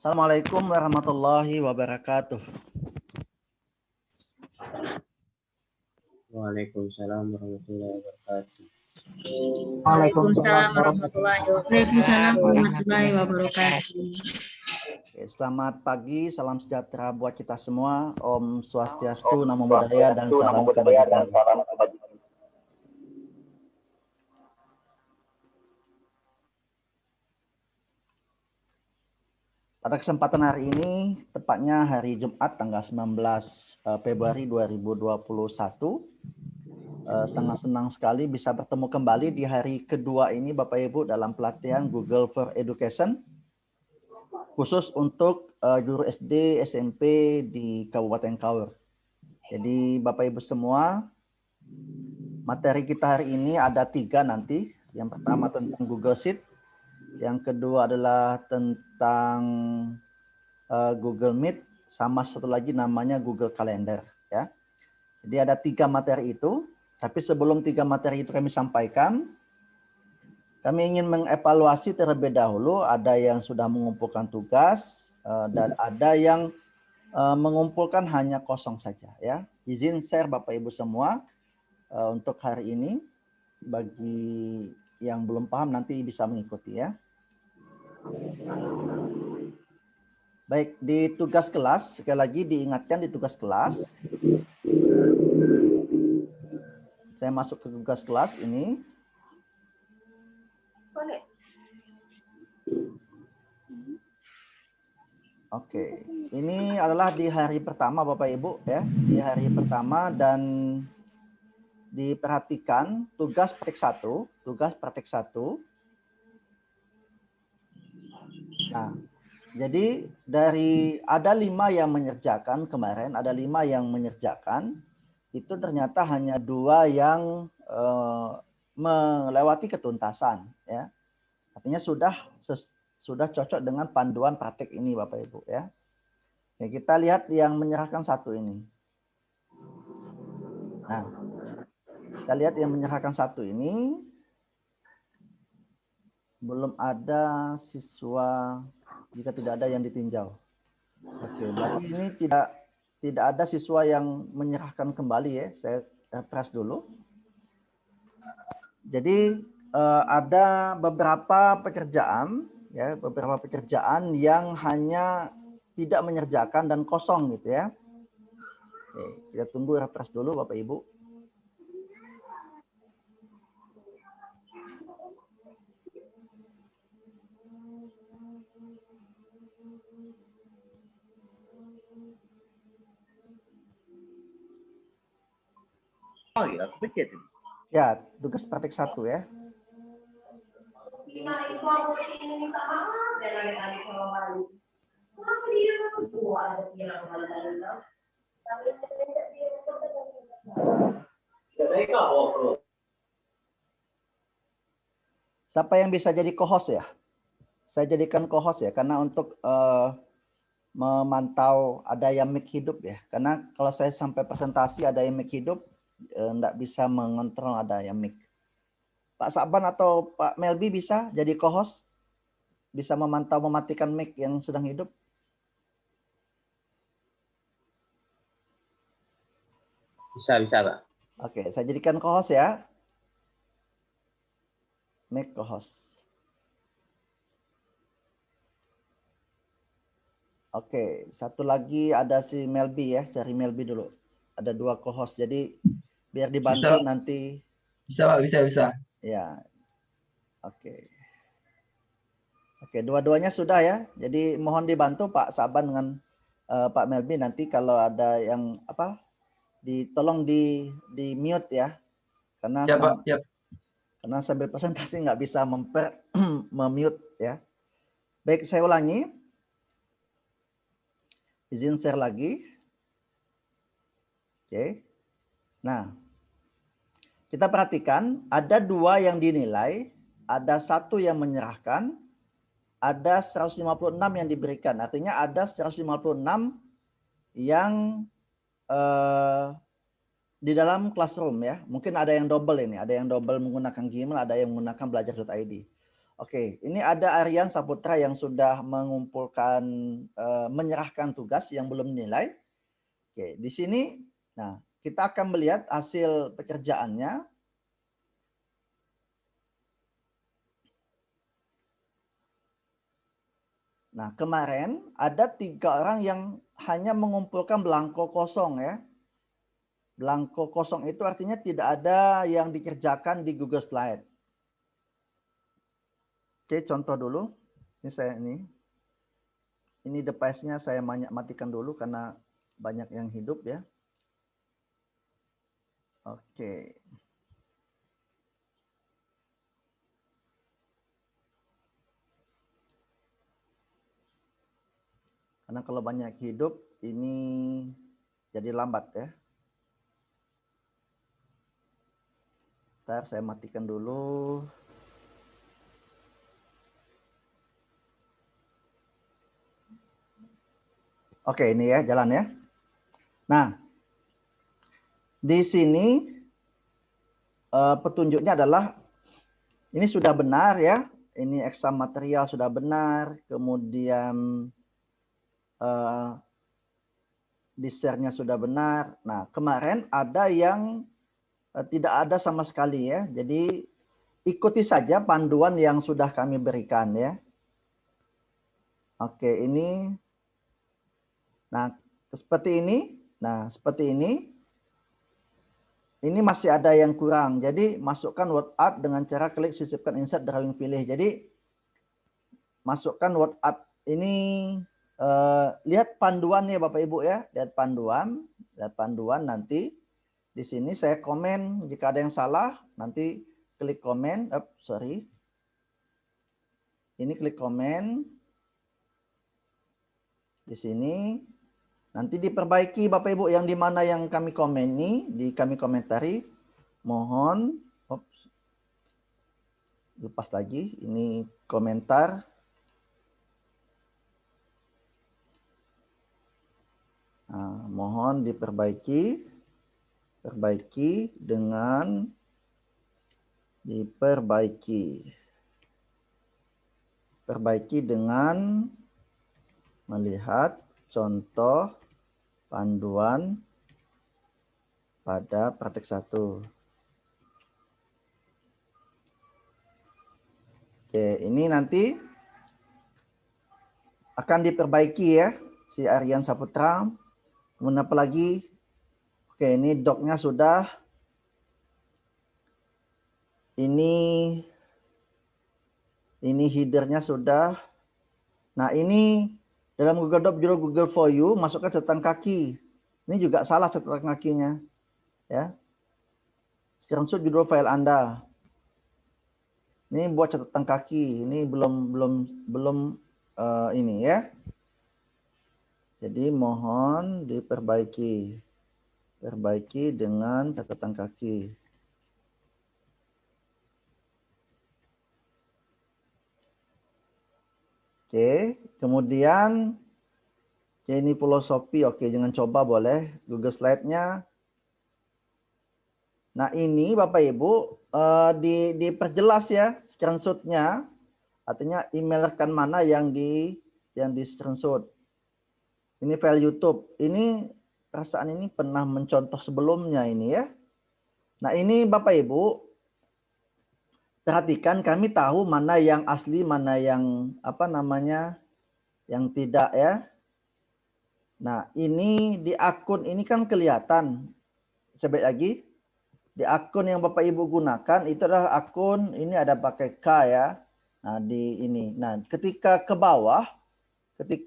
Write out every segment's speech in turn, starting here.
Assalamualaikum warahmatullahi wabarakatuh. Waalaikumsalam warahmatullahi wabarakatuh. Waalaikumsalam warahmatullahi wabarakatuh. Oke, selamat pagi, salam sejahtera buat kita semua. Om Swastiastu, Namo Buddhaya, dan salam kebajikan. Pada kesempatan hari ini, tepatnya hari Jumat tanggal 19 Februari 2021, sangat senang sekali bisa bertemu kembali di hari kedua ini Bapak Ibu dalam pelatihan Google for Education, khusus untuk guru SD, SMP di Kabupaten Kaur. Jadi Bapak Ibu semua, materi kita hari ini ada 3 nanti. Yang pertama tentang Google Sheet, yang kedua adalah tentang Google Meet, sama satu lagi namanya Google Calendar. Ya. Jadi ada 3 materi itu, tapi sebelum 3 materi itu kami sampaikan, kami ingin mengevaluasi terlebih dahulu, ada yang sudah mengumpulkan tugas, dan ada yang mengumpulkan hanya kosong saja. Ya. Izin share Bapak Ibu semua untuk hari ini, bagi yang belum paham nanti bisa mengikuti ya. Baik, di tugas kelas, sekali lagi diingatkan di tugas kelas. Saya masuk ke tugas kelas ini. Oke, ini adalah di hari pertama Bapak Ibu ya, di hari pertama, dan diperhatikan tugas praktek 1, tugas praktek 1. Nah, jadi dari ada 5 yang mengerjakan kemarin, ada 5 yang mengerjakan, itu ternyata hanya 2 yang melewati ketuntasan ya. Artinya sudah cocok dengan panduan praktek ini Bapak Ibu ya. Nah, kita lihat yang menyerahkan 1 ini. Nah, kita lihat yang menyerahkan 1 ini belum ada siswa jika tidak ada yang ditinjau. Oke, berarti ini tidak ada siswa yang menyerahkan kembali ya. Saya press dulu. Jadi ada beberapa pekerjaan ya, beberapa pekerjaan yang hanya tidak mengerjakan dan kosong gitu ya. Oke, kita tunggu refresh dulu Bapak Ibu. Oh iya, aku pencet. Ya, tugas praktek 1 ya. Siapa yang bisa jadi co-host ya? Saya jadikan co-host ya, karena untuk memantau ada yang mic hidup ya. Karena kalau saya sampai presentasi ada yang mic hidup, enggak bisa mengontrol ada yang mic. Pak Saban atau Pak Melbi bisa jadi co-host? Bisa memantau mematikan mic yang sedang hidup? Bisa, Pak. Oke, saya jadikan co-host ya. Make co-host. Oke, satu lagi ada si Melbi ya, cari Melbi dulu. Ada 2 co-host, jadi biar dibantu Bisa. nanti. Bisa Pak, bisa. Ya, oke. Oke, dua-duanya sudah ya. Jadi mohon dibantu Pak Saban dengan Pak Melbi, nanti kalau ada yang apa, tolong di mute ya. Karena Ya Pak, ya. karena sambil presentasi nggak bisa memute ya. Baik, saya ulangi. Izin share lagi. Oke. Nah, kita perhatikan ada 2 yang dinilai, ada 1 yang menyerahkan, ada 156 yang diberikan. Artinya ada 156 yang di dalam classroom ya. Mungkin ada yang double ini, ada yang double menggunakan Gmail, ada yang menggunakan belajar.id. Oke, ini ada Aryan Saputra yang sudah mengumpulkan, menyerahkan tugas yang belum dinilai. Oke, di sini, nah kita akan melihat hasil pekerjaannya. Nah, kemarin ada 3 orang yang hanya mengumpulkan belangko kosong ya. Belangko kosong itu artinya tidak ada yang dikerjakan di Google Slide. Oke, contoh dulu. Ini device-nya saya matikan dulu karena banyak yang hidup ya. Oke. Karena kalau banyak hidup ini jadi lambat ya. Ntar saya matikan dulu. Oke, ini ya jalan ya. Nah, di sini petunjuknya adalah ini sudah benar ya. Ini exam material sudah benar. Kemudian di-share-nya sudah benar. Nah, kemarin ada yang tidak ada sama sekali ya. Jadi ikuti saja panduan yang sudah kami berikan ya. Oke, ini. Nah, seperti ini. Nah, seperti ini. Ini masih ada yang kurang. Jadi masukkan word art dengan cara klik sisipkan insert drawing pilih. Jadi masukkan word art ini. Lihat panduannya Bapak Ibu ya. Lihat panduan nanti. Di sini saya komen jika ada yang salah, nanti klik komen. Ini klik komen. Di sini. Nanti diperbaiki Bapak Ibu yang di mana yang kami komen ini, kami komentari. Mohon. Lepas lagi. Ini komentar. Nah, mohon diperbaiki. Perbaiki dengan melihat contoh panduan pada praktek 1. Oke, ini nanti akan diperbaiki ya si Aryan Saputra. Kemudian apa lagi? Oke, ini doc-nya sudah. Ini header-nya sudah. Nah, ini dalam Google Doc judul Google for You, masukkan catatan kaki. Ini juga salah catatan kakinya. Ya. Screenshot judul file Anda. Ini buat catatan kaki. Ini belum ini ya. Jadi mohon diperbaiki. Perbaiki dengan catatan kaki. Oke, kemudian ini filosofi, oke, jangan coba boleh. Google Slide-nya. Nah ini Bapak Ibu diperjelas ya screenshot-nya. Artinya email rekan mana yang di screenshot. Ini file YouTube. Ini perasaan ini pernah mencontoh sebelumnya ini ya. Nah ini Bapak Ibu. Perhatikan kami tahu mana yang asli, mana yang yang tidak ya. Nah ini di akun ini kan kelihatan. Sebut lagi. Di akun yang Bapak Ibu gunakan itu adalah akun ini ada pakai K ya. Nah di ini. Nah ketika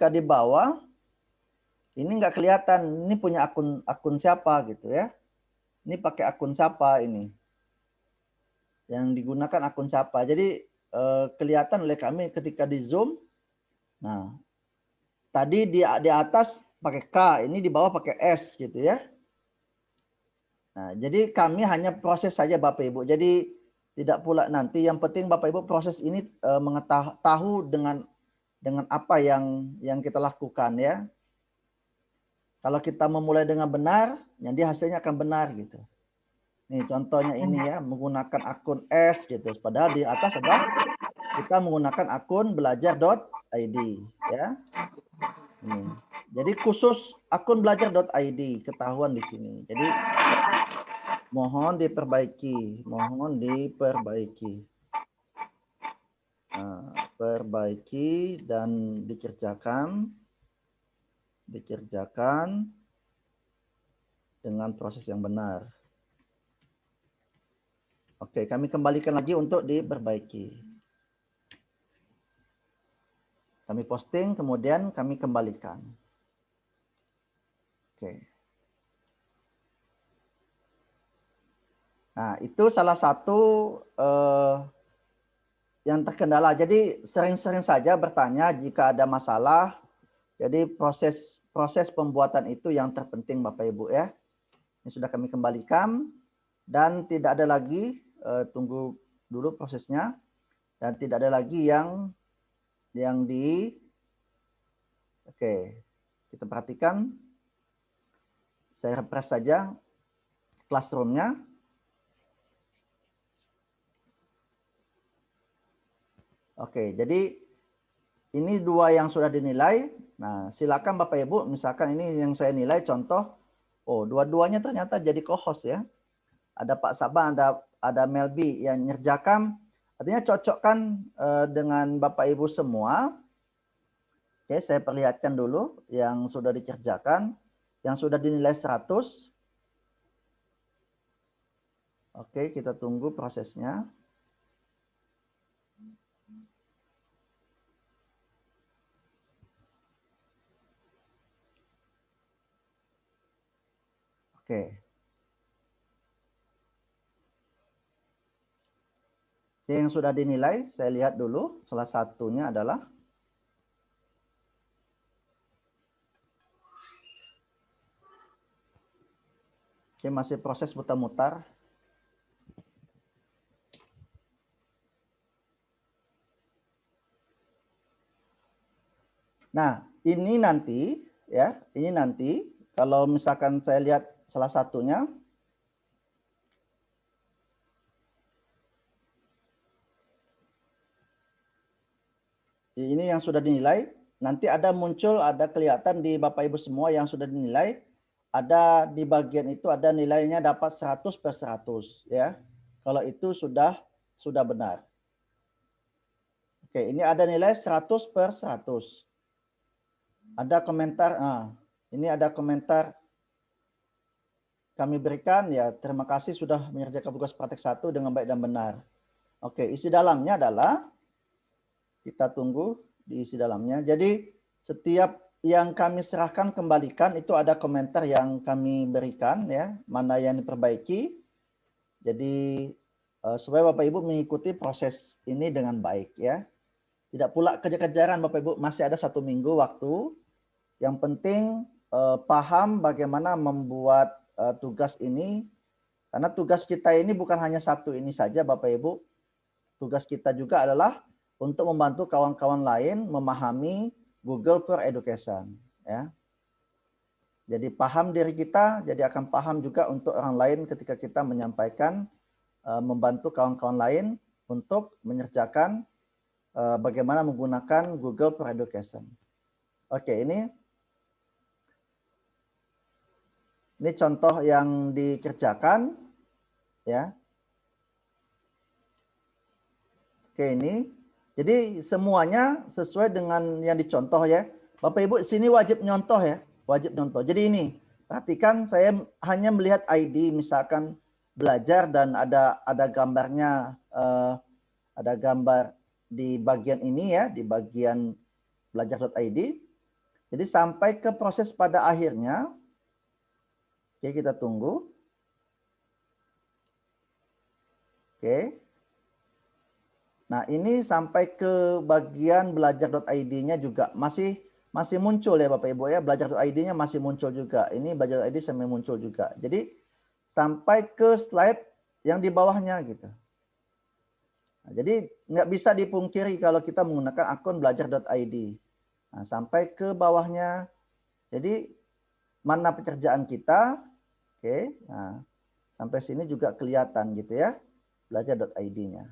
di bawah ini nggak kelihatan. Ini punya akun siapa gitu ya. Ini pakai akun siapa ini. Yang digunakan akun siapa. Jadi kelihatan oleh kami ketika di zoom. Nah, tadi di atas pakai K, ini di bawah pakai S gitu ya. Nah, jadi kami hanya proses saja Bapak Ibu. Jadi tidak pula nanti yang penting Bapak Ibu proses ini mengetahui dengan apa yang kita lakukan ya. Kalau kita memulai dengan benar, jadi hasilnya akan benar gitu. Nih contohnya ini ya, menggunakan akun S gitu. Padahal di atas ada kita menggunakan akun belajar.id ya. Ini. Jadi khusus akun belajar.id ketahuan di sini. Jadi mohon diperbaiki, mohon diperbaiki. Nah, perbaiki dan dikerjakan dengan proses yang benar. Oke, kami kembalikan lagi untuk diperbaiki. Kami posting, kemudian kami kembalikan. Oke. Nah, itu salah satu yang terkendala. Jadi sering-sering saja bertanya jika ada masalah. Jadi proses pembuatan itu yang terpenting Bapak Ibu ya. Ini sudah kami kembalikan dan tidak ada lagi tunggu dulu prosesnya dan tidak ada lagi yang Oke. Kita perhatikan. Saya refresh saja classroom-nya. Oke, jadi ini dua yang sudah dinilai. Nah, silakan Bapak Ibu, misalkan ini yang saya nilai contoh, oh dua-duanya ternyata jadi co-host ya. Ada Pak Saban, ada Melbi yang nyerjakan, artinya cocokkan dengan Bapak Ibu semua. Oke, saya perlihatkan dulu yang sudah dikerjakan, yang sudah dinilai 100. Oke, kita tunggu prosesnya. Oke. Yang sudah dinilai, saya lihat dulu. Salah satunya adalah oke, masih proses mutar-mutar. Nah, ini nanti ya, ini nanti kalau misalkan saya lihat salah satunya ini yang sudah dinilai, nanti ada muncul, ada kelihatan di Bapak Ibu semua yang sudah dinilai, ada di bagian itu ada nilainya dapat 100/100 ya. Kalau itu sudah benar. Oke, ini ada nilai 100/100. Ada komentar, ini ada komentar kami berikan ya, terima kasih sudah mengerjakan tugas praktek 1 dengan baik dan benar. Oke, isi dalamnya adalah kita tunggu di isi dalamnya. Jadi setiap yang kami serahkan kembalikan itu ada komentar yang kami berikan ya, mana yang diperbaiki. Jadi supaya Bapak Ibu mengikuti proses ini dengan baik ya. Tidak pula kejar-kejaran Bapak Ibu, masih ada 1 minggu waktu. Yang penting paham bagaimana membuat tugas ini. Karena tugas kita ini bukan hanya satu ini saja Bapak Ibu. Tugas kita juga adalah untuk membantu kawan-kawan lain memahami Google for Education. Ya. Jadi paham diri kita, jadi akan paham juga untuk orang lain ketika kita menyampaikan, membantu kawan-kawan lain untuk mengerjakan bagaimana menggunakan Google for Education. Oke, ini contoh yang dikerjakan. Ya. Oke, ini. Jadi semuanya sesuai dengan yang dicontoh ya. Bapak Ibu sini wajib nyontoh ya. Wajib nyontoh. Jadi ini, perhatikan saya hanya melihat ID misalkan belajar dan ada gambarnya, ada gambar di bagian ini ya, di bagian belajar.id. Jadi sampai ke proses pada akhirnya. Oke, kita tunggu. Oke. Nah, ini sampai ke bagian belajar.id-nya juga masih muncul ya Bapak Ibu ya. Belajar.id-nya masih muncul juga. Ini belajar.id sampai muncul juga. Jadi sampai ke slide yang di bawahnya gitu. Nah, jadi nggak bisa dipungkiri kalau kita menggunakan akun belajar.id. Nah, sampai ke bawahnya. Jadi mana pekerjaan kita. Oke. Nah, sampai sini juga kelihatan gitu ya. Belajar.id-nya.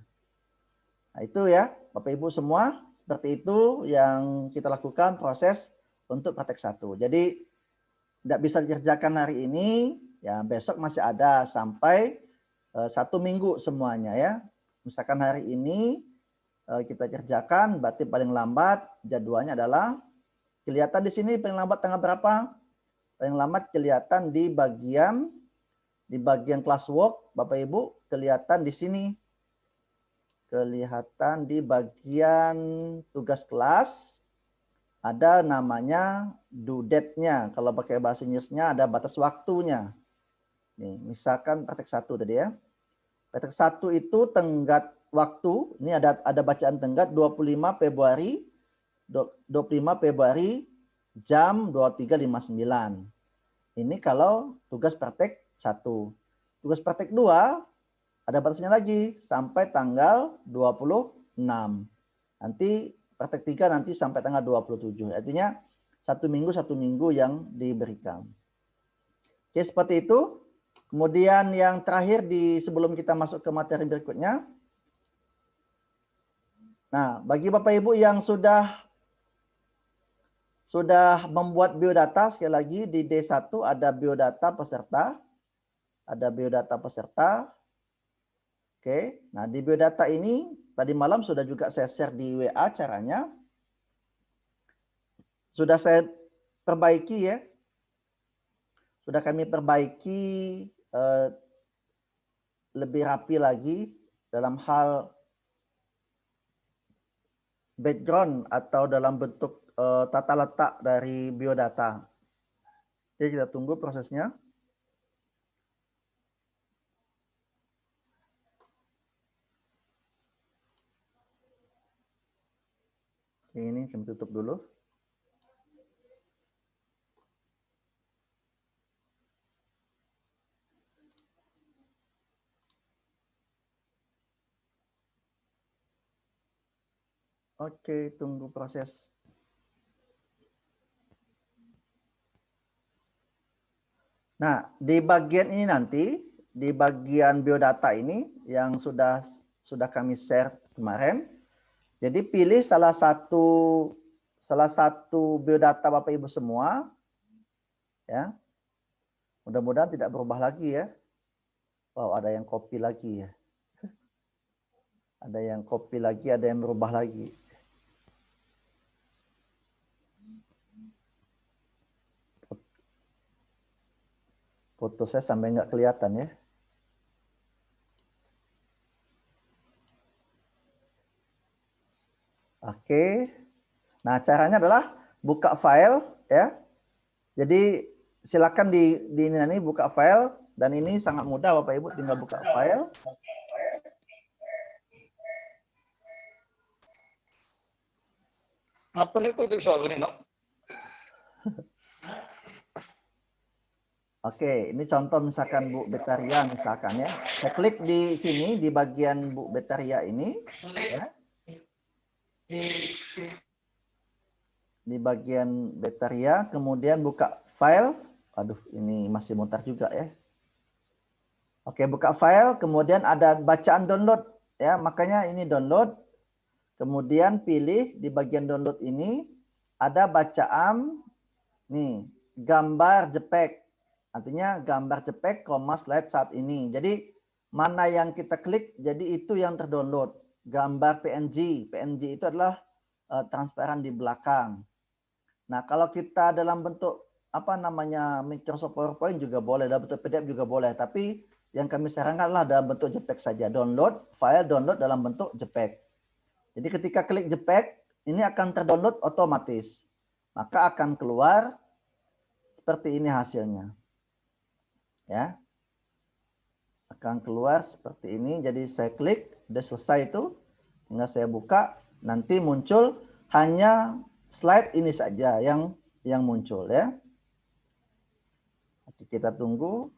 Nah, itu ya, Bapak Ibu semua, seperti itu yang kita lakukan proses untuk praktek 1. Jadi tidak bisa dikerjakan hari ini, ya besok masih ada sampai 1 minggu semuanya ya. Misalkan hari ini kita kerjakan, berarti paling lambat jadwalnya adalah kelihatan di sini paling lambat tanggal berapa? Paling lambat kelihatan di bagian classwork, Bapak Ibu, kelihatan di sini. Kelihatan di bagian tugas kelas ada namanya due date-nya. Kalau pakai bahasa Inggrisnya ada batas waktunya. Nih, misalkan praktek 1 tadi ya. Praktek 1 itu tenggat waktu, ini ada bacaan tenggat 25 Februari jam 23.59. Ini kalau tugas praktek 1. Tugas praktek 2 ada batasnya lagi sampai tanggal 26. Nanti praktek 3 nanti sampai tanggal 27. Artinya 1 minggu yang diberikan. Oke, seperti itu. Kemudian yang terakhir sebelum kita masuk ke materi berikutnya. Nah, bagi Bapak Ibu yang sudah membuat biodata, sekali lagi di D1 ada biodata peserta. Ada biodata peserta. Oke, nah di biodata ini tadi malam sudah juga saya share di WA caranya. Sudah saya perbaiki ya. Sudah kami perbaiki lebih rapi lagi dalam hal background atau dalam bentuk tata letak dari biodata. Jadi kita tunggu prosesnya. Ini kami tutup dulu. Oke, tunggu proses. Nah, di bagian ini nanti, di bagian biodata ini yang sudah kami share kemarin. Jadi pilih salah satu biodata Bapak Ibu semua. Ya. Mudah-mudahan tidak berubah lagi ya. Wow, ada yang copy lagi ya. Ada yang copy lagi, ada yang berubah lagi. Foto saya sampai nggak kelihatan ya. Oke. Nah, caranya adalah buka file ya. Jadi silakan di ini buka file dan ini sangat mudah Bapak Ibu, tinggal buka file. Apa nih kok bisa gini, no? Oke, ini contoh misalkan Bu Betaria misalkan ya. Saya klik di sini di bagian Bu Betaria ini ya. Di bagian Betaria, kemudian buka file. Aduh, ini masih mutar juga ya. Oke, buka file, kemudian ada bacaan download ya. Makanya ini download. Kemudian pilih di bagian download ini ada bacaan nih, gambar JPEG. Artinya gambar JPEG, slide saat ini. Jadi mana yang kita klik, jadi itu yang terdownload. Gambar PNG. PNG itu adalah transparan di belakang. Nah, kalau kita dalam bentuk apa namanya Microsoft PowerPoint juga boleh, dalam bentuk PDF juga boleh. Tapi yang kami sarankan adalah dalam bentuk JPEG saja. File download dalam bentuk JPEG. Jadi ketika klik JPEG, ini akan terdownload otomatis. Maka akan keluar seperti ini hasilnya. Ya, akan keluar seperti ini. Jadi saya klik, sudah selesai itu, tinggal saya buka, nanti muncul hanya slide ini saja yang muncul ya. Nanti kita tunggu.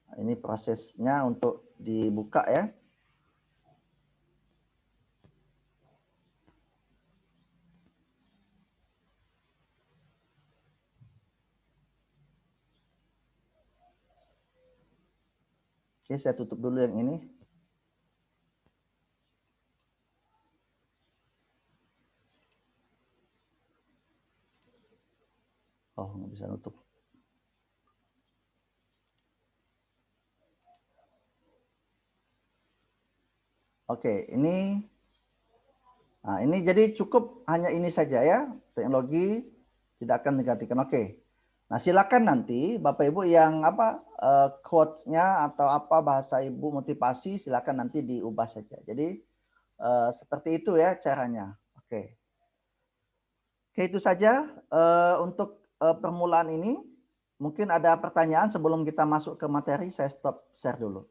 Nah, ini prosesnya untuk dibuka ya. Oke, saya tutup dulu yang ini. Oh, nggak bisa nutup. Oke, ini jadi cukup hanya ini saja ya. Teknologi tidak akan digantikan. Oke. Nah, silakan nanti Bapak Ibu yang quotes-nya atau apa bahasa Ibu motivasi silakan nanti diubah saja. Jadi seperti itu ya caranya. Oke. Oke, itu saja untuk permulaan ini. Mungkin ada pertanyaan sebelum kita masuk ke materi, saya stop share dulu.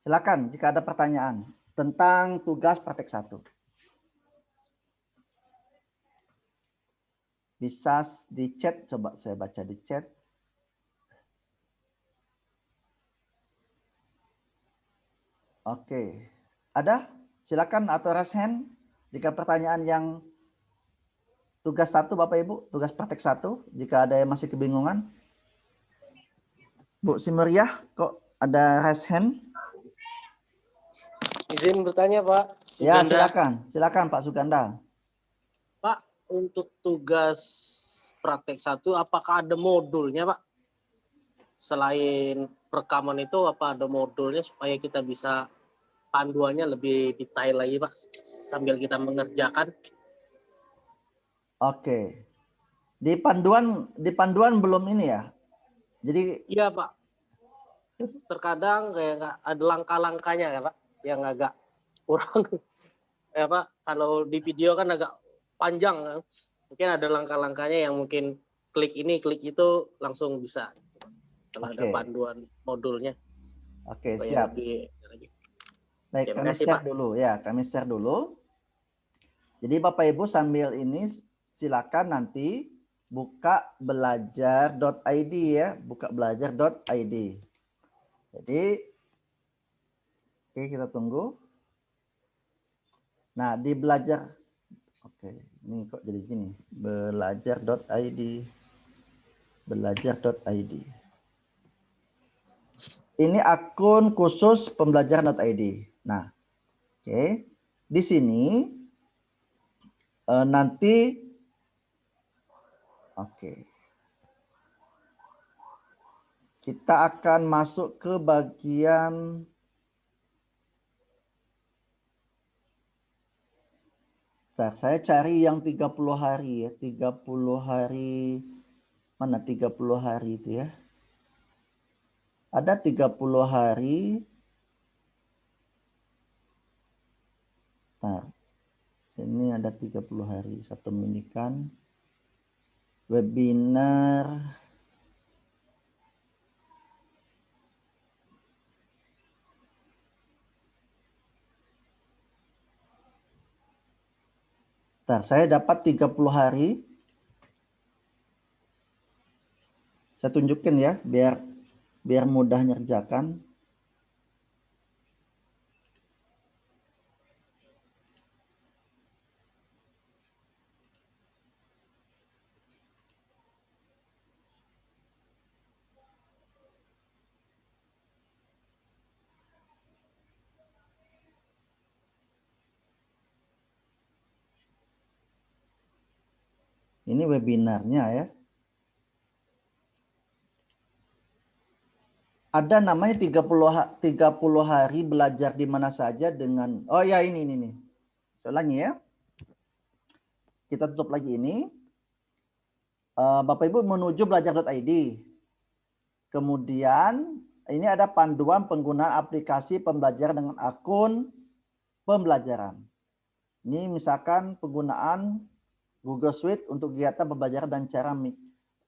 Silakan jika ada pertanyaan tentang tugas praktek 1. Bisa di chat, coba saya baca di chat. Oke. Ada? Silakan atau raise hand jika pertanyaan yang tugas 1 Bapak Ibu, tugas praktek 1, jika ada yang masih kebingungan. Bu Simeriah, kok ada raise hand? Izin bertanya, Pak. Ya, Suganda. silakan Pak Suganda. Pak, untuk tugas praktek 1, apakah ada modulnya, Pak? Selain rekaman itu, apa ada modulnya supaya kita bisa panduannya lebih detail lagi, Pak, sambil kita mengerjakan? Oke. Di panduan belum ini ya. Jadi Iya, Pak. Terkadang kayak nggak ada langkah-langkahnya ya, Pak, yang agak kurang. Ya, Pak, kalau di video kan agak panjang, kan? Mungkin ada langkah-langkahnya yang mungkin klik ini, klik itu langsung bisa. Kalau ada Oke. panduan modulnya. Oke, Supaya siap. lebih. Baik, Terima kami kasih, share Pak. dulu ya, kami share dulu. Jadi Bapak Ibu sambil ini silakan nanti buka belajar.id ya, buka belajar.id. Jadi oke, kita tunggu. Nah, di belajar, oke, ini kok jadi gini, belajar.id, belajar.id. Ini akun khusus pembelajaran.id. Nah, oke, di sini nanti, oke, kita akan masuk ke bagian saya cari yang 30 hari ya, 30 hari, mana 30 hari itu ya. Ada 30 hari. Nah, ini ada 30 hari, satu minikan. Webinar. Nah, saya dapat 30 hari. Saya tunjukin ya, biar mudah ngerjakan. Ini webinarnya ya. Ada namanya 30 hari belajar di mana saja dengan, oh ya ini. Saya ulangi ya. Kita tutup lagi ini. Bapak Ibu menuju belajar.id. Kemudian ini ada panduan penggunaan aplikasi pembelajaran dengan akun pembelajaran. Ini misalkan penggunaan Google Suite untuk kegiatan pembelajaran dan cara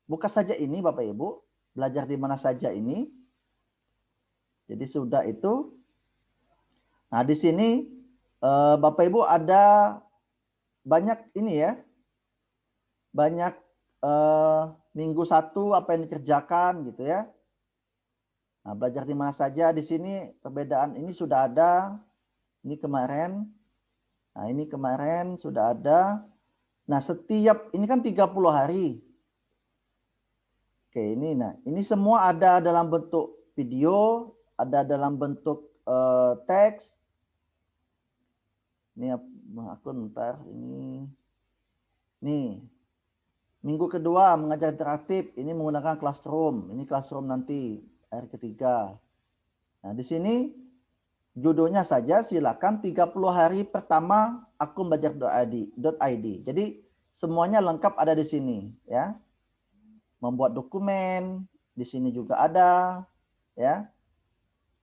buka saja ini Bapak Ibu, belajar di mana saja ini. Jadi sudah itu. Nah, di sini Bapak Ibu ada banyak ini ya. Banyak minggu 1 apa yang dikerjakan gitu ya. Nah, belajar di mana saja di sini perbedaan ini sudah ada. Ini kemarin. Nah, ini kemarin sudah ada. Nah, setiap ini kan 30 hari. Oke, ini nah, ini semua ada dalam bentuk video, ada dalam bentuk teks. Ini aku ntar ini. Nih. Minggu kedua mengajar interaktif, ini menggunakan Classroom. Ini Classroom nanti hari ketiga. Nah, di sini judulnya saja silakan 30 hari pertama akun belajar.id. Jadi semuanya lengkap ada di sini ya. Membuat dokumen, di sini juga ada ya.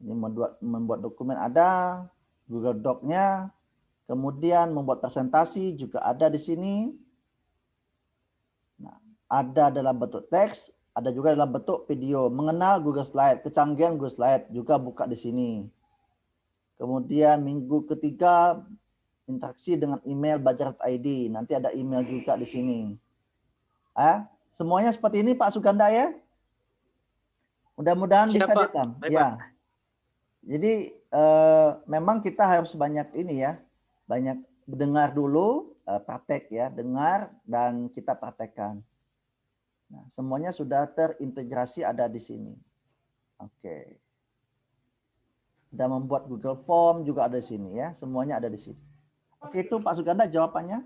Ini membuat dokumen ada, Google Doc-nya, kemudian membuat presentasi juga ada di sini. Nah, ada dalam bentuk teks, ada juga dalam bentuk video. Mengenal Google Slide, kecanggihan Google Slide juga buka di sini. Kemudian minggu ketiga interaksi dengan email belajar.id. Nanti ada email juga di sini. Semuanya seperti ini Pak Suganda ya. Mudah-mudahan bisa direkam. Ya. Jadi memang kita harus banyak ini ya, banyak dengar dulu, praktek ya, dengar dan kita praktekkan. Nah, semuanya sudah terintegrasi ada di sini. Oke. Sudah membuat Google Form juga ada di sini ya, semuanya ada di sini. Oke, itu Pak Suganda jawabannya.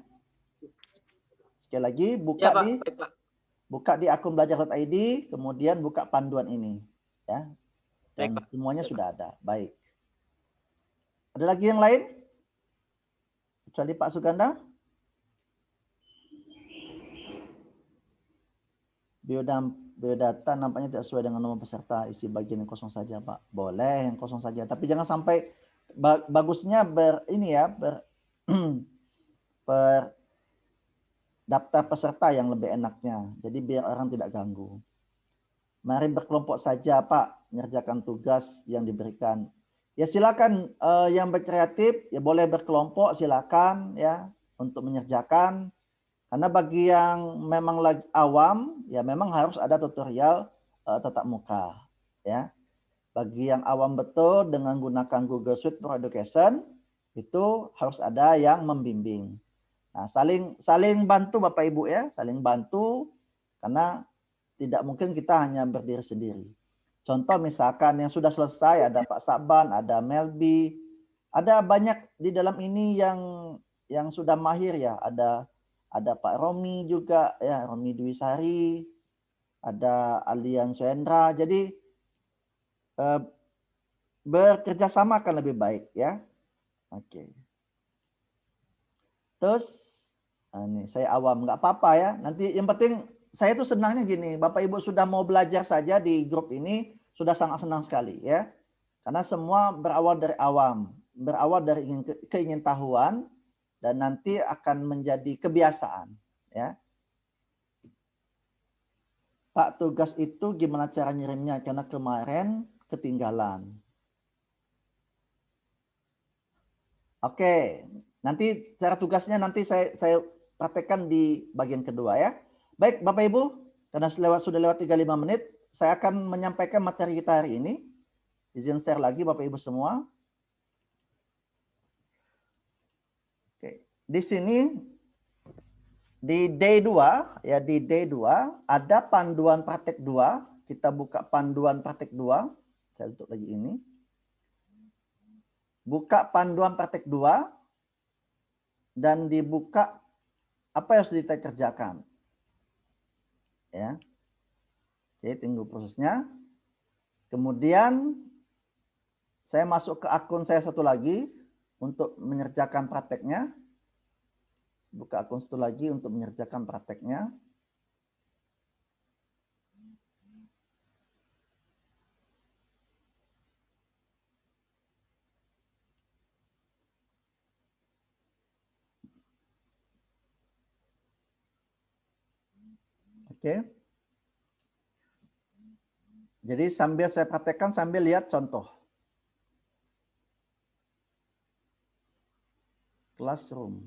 Sekali lagi buka ya, Pak. di Baik, Pak. buka di akun belajar.id, kemudian buka panduan ini ya. Dan Baik, Pak. semuanya Baik, sudah ada. Baik. Ada lagi yang lain? Kecuali Pak Suganda? Biodata nampaknya tidak sesuai dengan nomor peserta. Isi bagian yang kosong saja, Pak. Boleh yang kosong saja. Tapi jangan sampai bagusnya per daftar peserta yang lebih enaknya. Jadi biar orang tidak ganggu. Mari berkelompok saja, Pak. Mengerjakan tugas yang diberikan. Ya silakan yang berkreatif ya boleh berkelompok silakan ya untuk mengerjakan. Karena bagi yang memang lagi awam ya memang harus ada tutorial tatap muka ya. Bagi yang awam betul dengan gunakan Google Suite for Education itu harus ada yang membimbing. Nah, saling bantu Bapak Ibu ya, saling bantu karena tidak mungkin kita hanya berdiri sendiri. Contoh misalkan yang sudah selesai ada Pak Saban, ada Melbi, ada banyak di dalam ini yang sudah mahir ya. Ada Pak Romi juga ya, Romi Dwi Sari, ada Alian Suendra. Jadi bekerja sama akan lebih baik ya. Oke. Terus ini saya awam nggak apa-apa ya. Nanti yang penting saya tuh senangnya gini, Bapak Ibu sudah mau belajar saja di grup ini, sudah sangat senang sekali ya. Karena semua berawal dari awam, berawal dari keingintahuan, dan nanti akan menjadi kebiasaan. Ya. Pak, tugas itu gimana cara ngirimnya? Karena kemarin ketinggalan. Oke, nanti cara tugasnya nanti saya praktekkan di bagian kedua ya. Baik Bapak Ibu, karena sudah lewat 35 menit, saya akan menyampaikan materi kita hari ini. Izin share lagi Bapak Ibu semua. Oke, di sini di day 2 ya, di day 2 ada panduan praktek 2. Kita buka panduan praktek 2. Saya tutup lagi ini. Buka panduan praktek 2 dan dibuka apa yang harus kita kerjakan. Ya. Oke, tunggu prosesnya. Kemudian saya masuk ke akun saya satu lagi untuk mengerjakan prakteknya. Buka akun satu lagi untuk mengerjakan prakteknya. Oke. Jadi sambil saya praktekkan sambil lihat contoh. Classroom.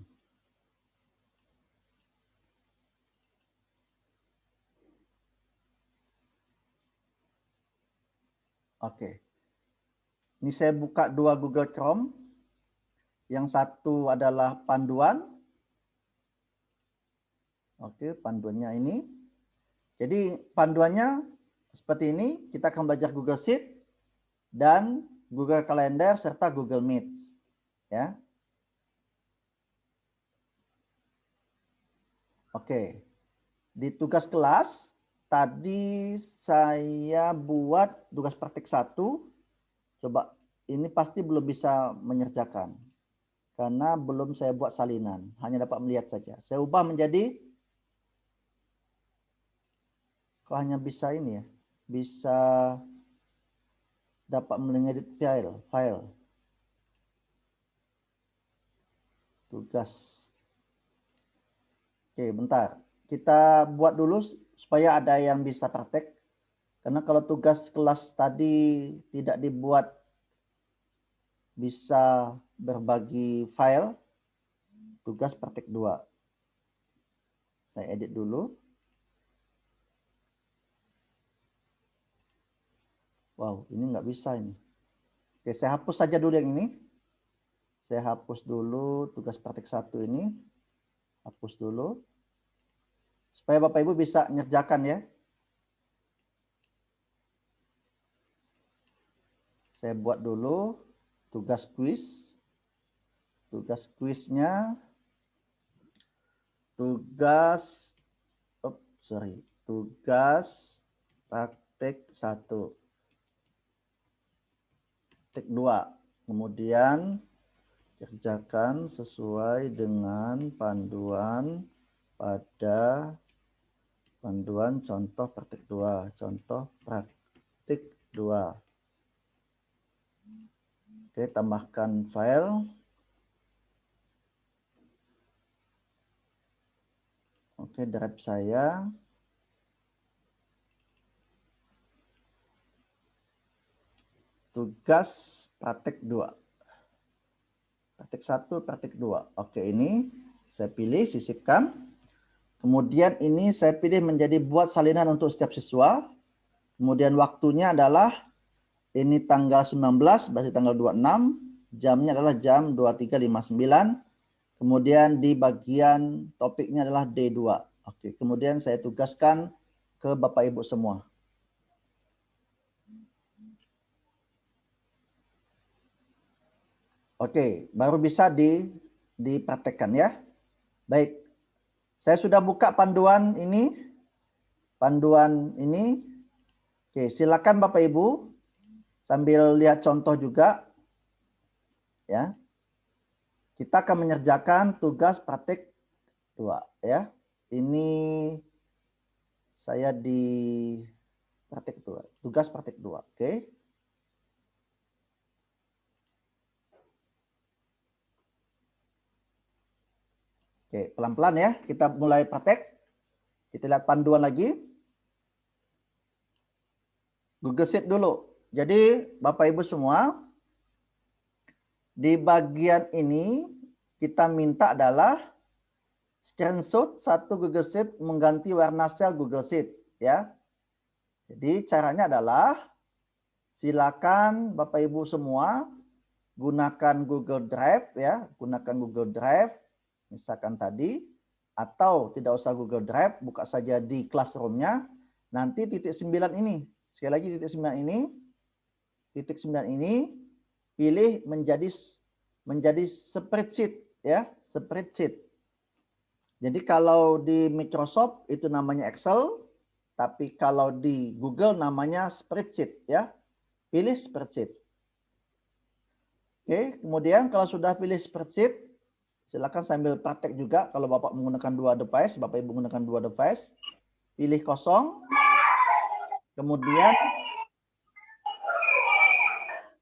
Oke. Ini saya buka dua Google Chrome. Yang satu adalah panduan. Oke, panduannya ini. Jadi panduannya seperti ini. Kita akan belajar Google Sheet dan Google Calendar serta Google Meet. Ya. Oke. di tugas kelas tadi saya buat tugas praktik 1. Coba ini pasti belum bisa mengerjakan karena belum saya buat salinan, hanya dapat melihat saja. Saya ubah menjadi, kok hanya bisa ini ya, bisa dapat mengedit file tugas. Oke, bentar. Kita buat dulu supaya ada yang bisa praktek. Karena kalau tugas kelas tadi tidak dibuat bisa berbagi file, tugas praktek 2. Saya edit dulu. Wow, ini nggak bisa ini. Oke, saya hapus saja dulu yang ini. Saya hapus dulu tugas praktek 1 ini. Hapus dulu. Supaya Bapak Ibu bisa ngerjakan ya. Saya buat dulu tugas kuis. Tugas kuisnya tugas praktek 1. Praktek 2. Kemudian kerjakan sesuai dengan panduan pada panduan contoh praktik 2. Contoh praktik 2. Oke, tambahkan file. Oke, drive saya. Tugas praktik 2. Praktik 1, praktik 2. Oke, ini saya pilih, sisipkan. Kemudian ini saya pilih menjadi buat salinan untuk setiap siswa. Kemudian waktunya adalah ini tanggal 19, berarti tanggal 26. Jamnya adalah jam 23.59. Kemudian di bagian topiknya adalah D2. Oke, kemudian saya tugaskan ke Bapak Ibu semua. Oke, baru bisa dipraktekkan ya. Baik, saya sudah buka panduan ini. Oke, silakan Bapak Ibu sambil lihat contoh juga. Ya, kita akan mengerjakan tugas praktik 2 ya. Ini saya di praktik 2, tugas praktik 2. Oke. Oke, pelan-pelan ya. Kita mulai praktek. Kita lihat panduan lagi. Google Sheet dulu. Jadi Bapak Ibu semua, di bagian ini kita minta adalah screenshot satu Google Sheet mengganti warna sel Google Sheet ya. Jadi caranya adalah silakan Bapak Ibu semua gunakan Google Drive ya, gunakan Google Drive misalkan tadi, atau tidak usah Google Drive, buka saja di Classroom-nya. Nanti titik 9 ini, sekali lagi titik 9 ini pilih menjadi spreadsheet ya, spreadsheet. Jadi kalau di Microsoft itu namanya Excel, tapi kalau di Google namanya spreadsheet ya. Pilih spreadsheet. Oke, kemudian kalau sudah pilih spreadsheet, silakan sambil praktek juga. Kalau Bapak menggunakan 2 device, Bapak Ibu menggunakan 2 device, pilih kosong. Kemudian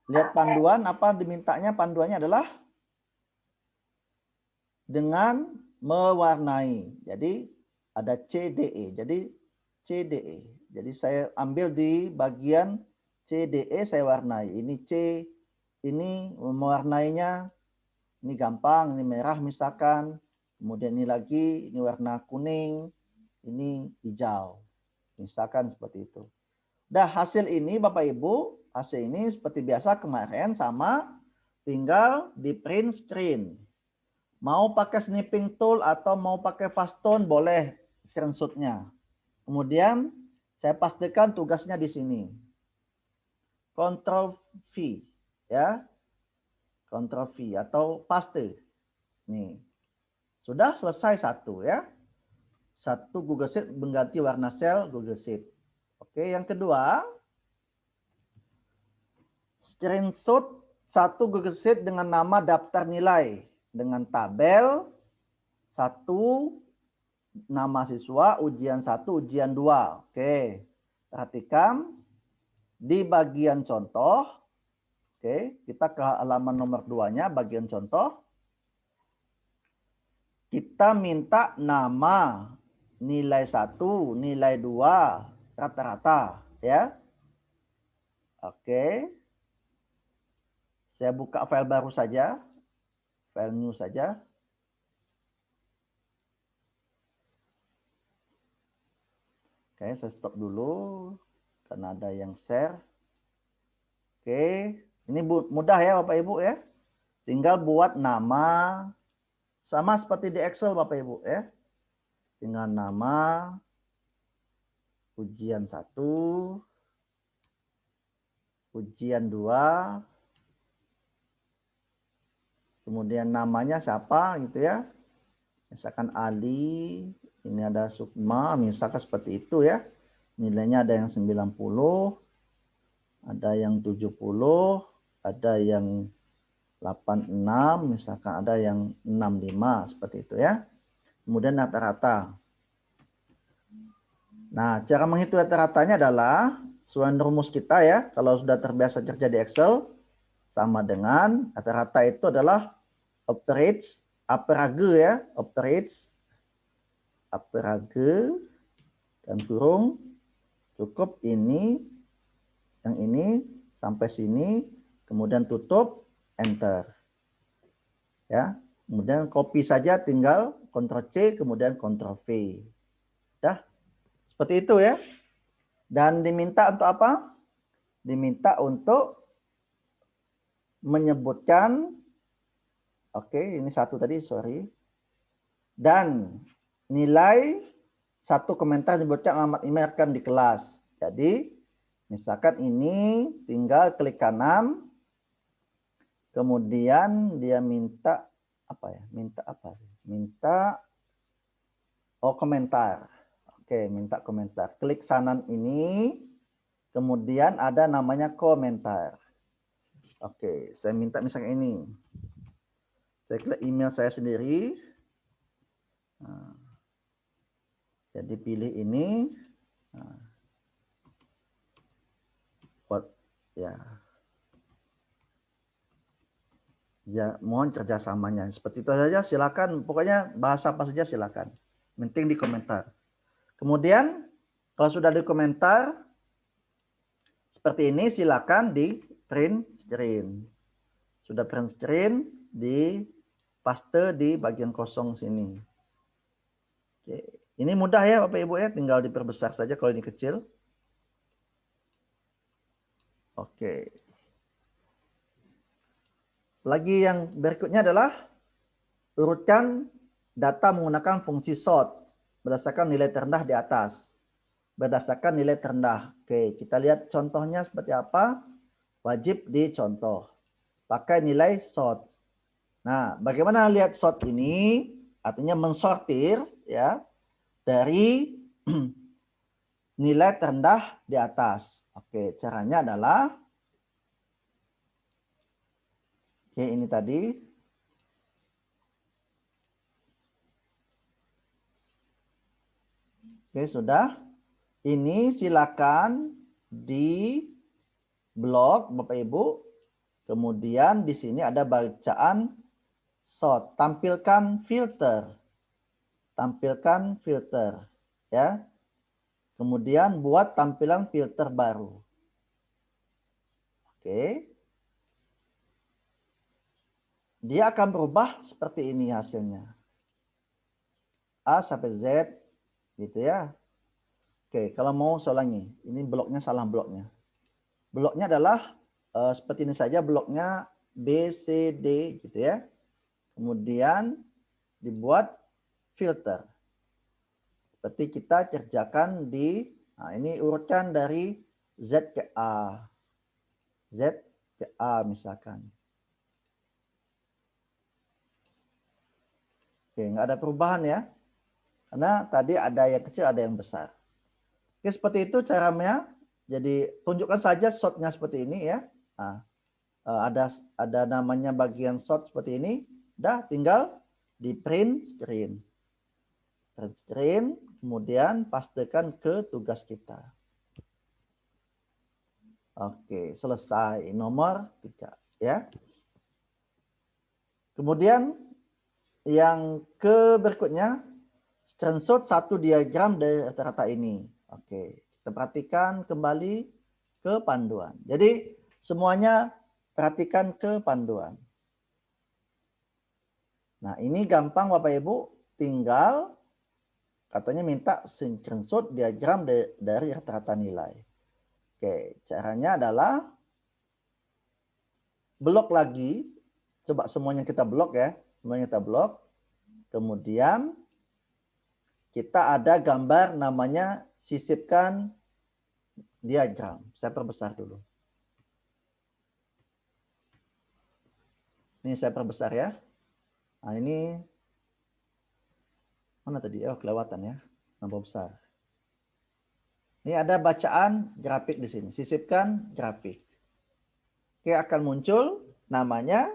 lihat panduan, apa dimintanya panduannya adalah dengan mewarnai. Jadi ada CDE. Jadi CDE. Jadi saya ambil di bagian CDE, saya warnai. Ini C, ini mewarnainya. Ini gampang, ini merah misalkan. Kemudian ini lagi, ini warna kuning. Ini hijau. Misalkan seperti itu. Nah, hasil ini Bapak Ibu, hasil ini seperti biasa kemarin sama, tinggal di print screen. Mau pakai snipping tool atau mau pakai fast tone boleh screenshot-nya. Kemudian saya pastikan tugasnya di sini. Ctrl V ya. Ctrl V atau paste. Nih. Sudah selesai 1 ya. Satu Google Sheet mengganti warna sel Google Sheet. Oke, yang kedua, screenshot satu Google Sheet dengan nama daftar nilai dengan tabel satu, nama siswa, ujian 1, ujian 2. Oke, perhatikan di bagian contoh. Oke, kita ke halaman nomor 2-nya, bagian contoh. Kita minta nama, nilai 1, nilai 2, rata-rata. Ya. Oke. Saya buka file baru saja. File new saja. Oke, saya stop dulu. Karena ada yang share. Oke. Ini mudah ya Bapak Ibu ya. Tinggal buat nama. Sama seperti di Excel Bapak Ibu ya. Tinggal nama. Ujian 1. Ujian 2. Kemudian namanya siapa gitu ya. Misalkan Ali, ini ada Sukma, misalkan seperti itu ya. Nilainya ada yang 90, ada yang 70, ada yang 86, misalkan ada yang 65, seperti itu ya. Kemudian rata-rata. Nah, cara menghitung rata-ratanya adalah sesuai rumus kita ya. Kalau sudah terbiasa kerja di Excel, sama dengan rata-rata itu adalah average ya, average dan kurung cukup ini, yang ini sampai sini, kemudian tutup, enter. Ya, kemudian copy saja, tinggal Ctrl C, kemudian Ctrl V. Dah, seperti itu ya. Dan diminta untuk apa? Diminta untuk menyebutkan, oke, ini satu tadi, sorry. Dan nilai satu komentar disebutkan alamat email akan di kelas. Jadi, misalkan ini tinggal klik kanan, kemudian dia minta apa ya? Minta komentar. Oke, minta komentar. Klik kanan ini, kemudian ada namanya komentar. Oke, saya minta misalnya ini. Saya klik email saya sendiri. Nah, jadi pilih ini. Nah, buat ya. Ya, mohon kerjasamanya. Seperti itu saja, silakan. Pokoknya bahasa apa saja silakan. Penting di komentar. Kemudian kalau sudah di komentar seperti ini, silakan di print screen. Sudah print screen, di paste di bagian kosong sini. Oke. Ini mudah ya Bapak Ibu ya, tinggal diperbesar saja kalau ini kecil. Oke. Lagi yang berikutnya adalah urutkan data menggunakan fungsi sort berdasarkan nilai terendah di atas. Berdasarkan nilai terendah. Oke, kita lihat contohnya seperti apa. Wajib dicontoh. Pakai nilai sort. Nah, bagaimana lihat sort ini? Artinya mensortir ya dari nilai terendah di atas. Oke, caranya adalah ini tadi. Oke, sudah. Ini silakan di blok Bapak Ibu. Kemudian di sini ada bacaan sort. Tampilkan filter. Tampilkan filter. Ya. Kemudian buat tampilan filter baru. Oke. Dia akan berubah seperti ini hasilnya. A sampai Z. Gitu ya. Oke, kalau mau saya ulangi. Ini bloknya salah bloknya. Bloknya adalah seperti ini saja bloknya B, C, D gitu ya. Kemudian dibuat filter. Seperti kita kerjakan di, nah ini urutkan dari Z ke A. Z ke A misalkan. Oke, nggak ada perubahan ya. Karena tadi ada yang kecil, ada yang besar. Oke, seperti itu caranya. Jadi tunjukkan saja shotnya seperti ini ya. Nah, ada namanya bagian shot seperti ini. Dah, tinggal di print screen. Print screen, kemudian pastekan ke tugas kita. Oke, selesai. Nomor 3 ya. Kemudian yang ke berikutnya, screenshot satu diagram dari rata-rata ini. Oke, kita perhatikan kembali ke panduan. Jadi semuanya perhatikan ke panduan. Nah, ini gampang Bapak Ibu, tinggal katanya minta screenshot diagram dari rata-rata nilai. Oke, caranya adalah blok lagi. Coba semuanya kita blok ya. Semuanya kita blok. Kemudian kita ada gambar namanya sisipkan diagram. Saya perbesar dulu. Ini saya perbesar ya. Nah ini mana tadi? Oh kelewatan ya. Nambah besar. Ini ada bacaan grafik di sini. Sisipkan grafik. Oke, akan muncul namanya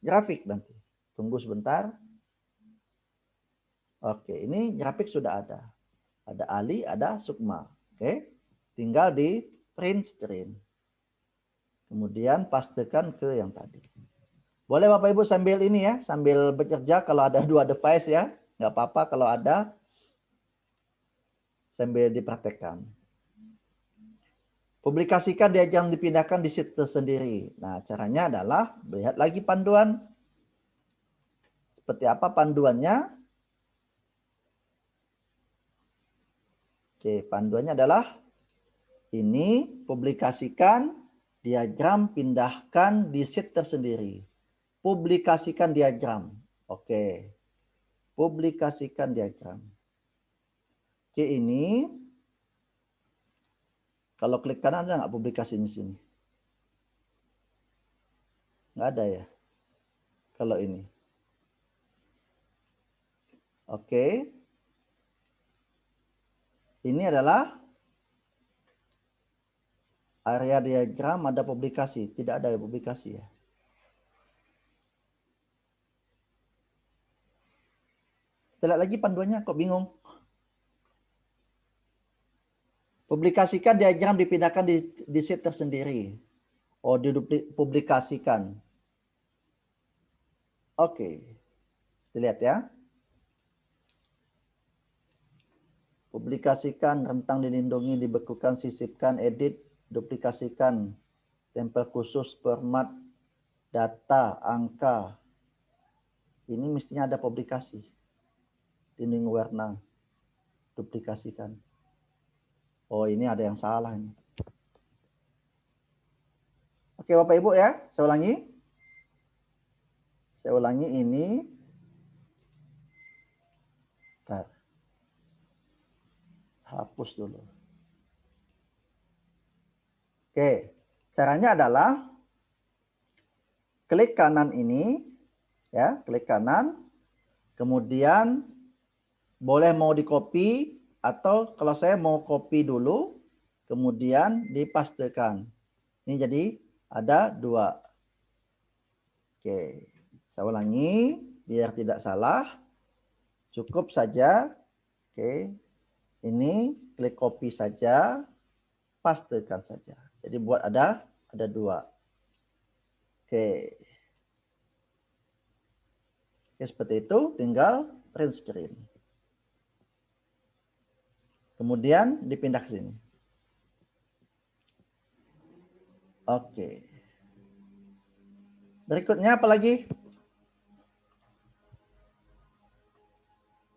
grafik nanti. Tunggu sebentar. Oke, ini grafik sudah ada. Ada Ali, ada Sukma. Oke, tinggal di print screen. Kemudian pastekan ke yang tadi. Boleh Bapak Ibu sambil ini ya, sambil bekerja kalau ada 2 device ya. Nggak apa-apa kalau ada. Sambil dipraktekkan. Publikasikan diagram dipindahkan di sheet tersendiri. Nah, caranya adalah lihat lagi panduan. Seperti apa panduannya? Oke, panduannya adalah ini publikasikan diagram pindahkan di sheet tersendiri. Publikasikan diagram. Oke. Publikasikan diagram. Oke, ini kalau klik kanan ada nggak publikasinya di sini? Nggak ada ya. Kalau ini. Oke. Ini adalah area diagram, ada publikasi. Tidak ada publikasi ya. Kita lihat lagi panduannya, kok bingung. Publikasikan diagram dipindahkan di sheet tersendiri. Oh, dipublikasikan. Oke. Kita lihat ya. Publikasikan, rentang dilindungi, dibekukan, sisipkan, edit, duplikasikan, tempel khusus, format, data, angka. Ini mestinya ada publikasi. Dinding warna, duplikasikan. Oh, ini ada yang salah ini. Oke, Bapak Ibu ya, saya ulangi. Saya ulangi ini. Bentar. Hapus dulu. Oke, caranya adalah klik kanan ini, ya, klik kanan. Kemudian boleh mau di copy atau kalau saya mau copy dulu, kemudian dipastekan. Ini jadi ada 2. Oke, saya ulangi biar tidak salah. Cukup saja. Oke, ini klik copy saja, pastekan saja. Jadi buat ada 2. Oke. Oke, seperti itu, tinggal print screen. Kemudian dipindah ke sini. Oke. Berikutnya apa lagi?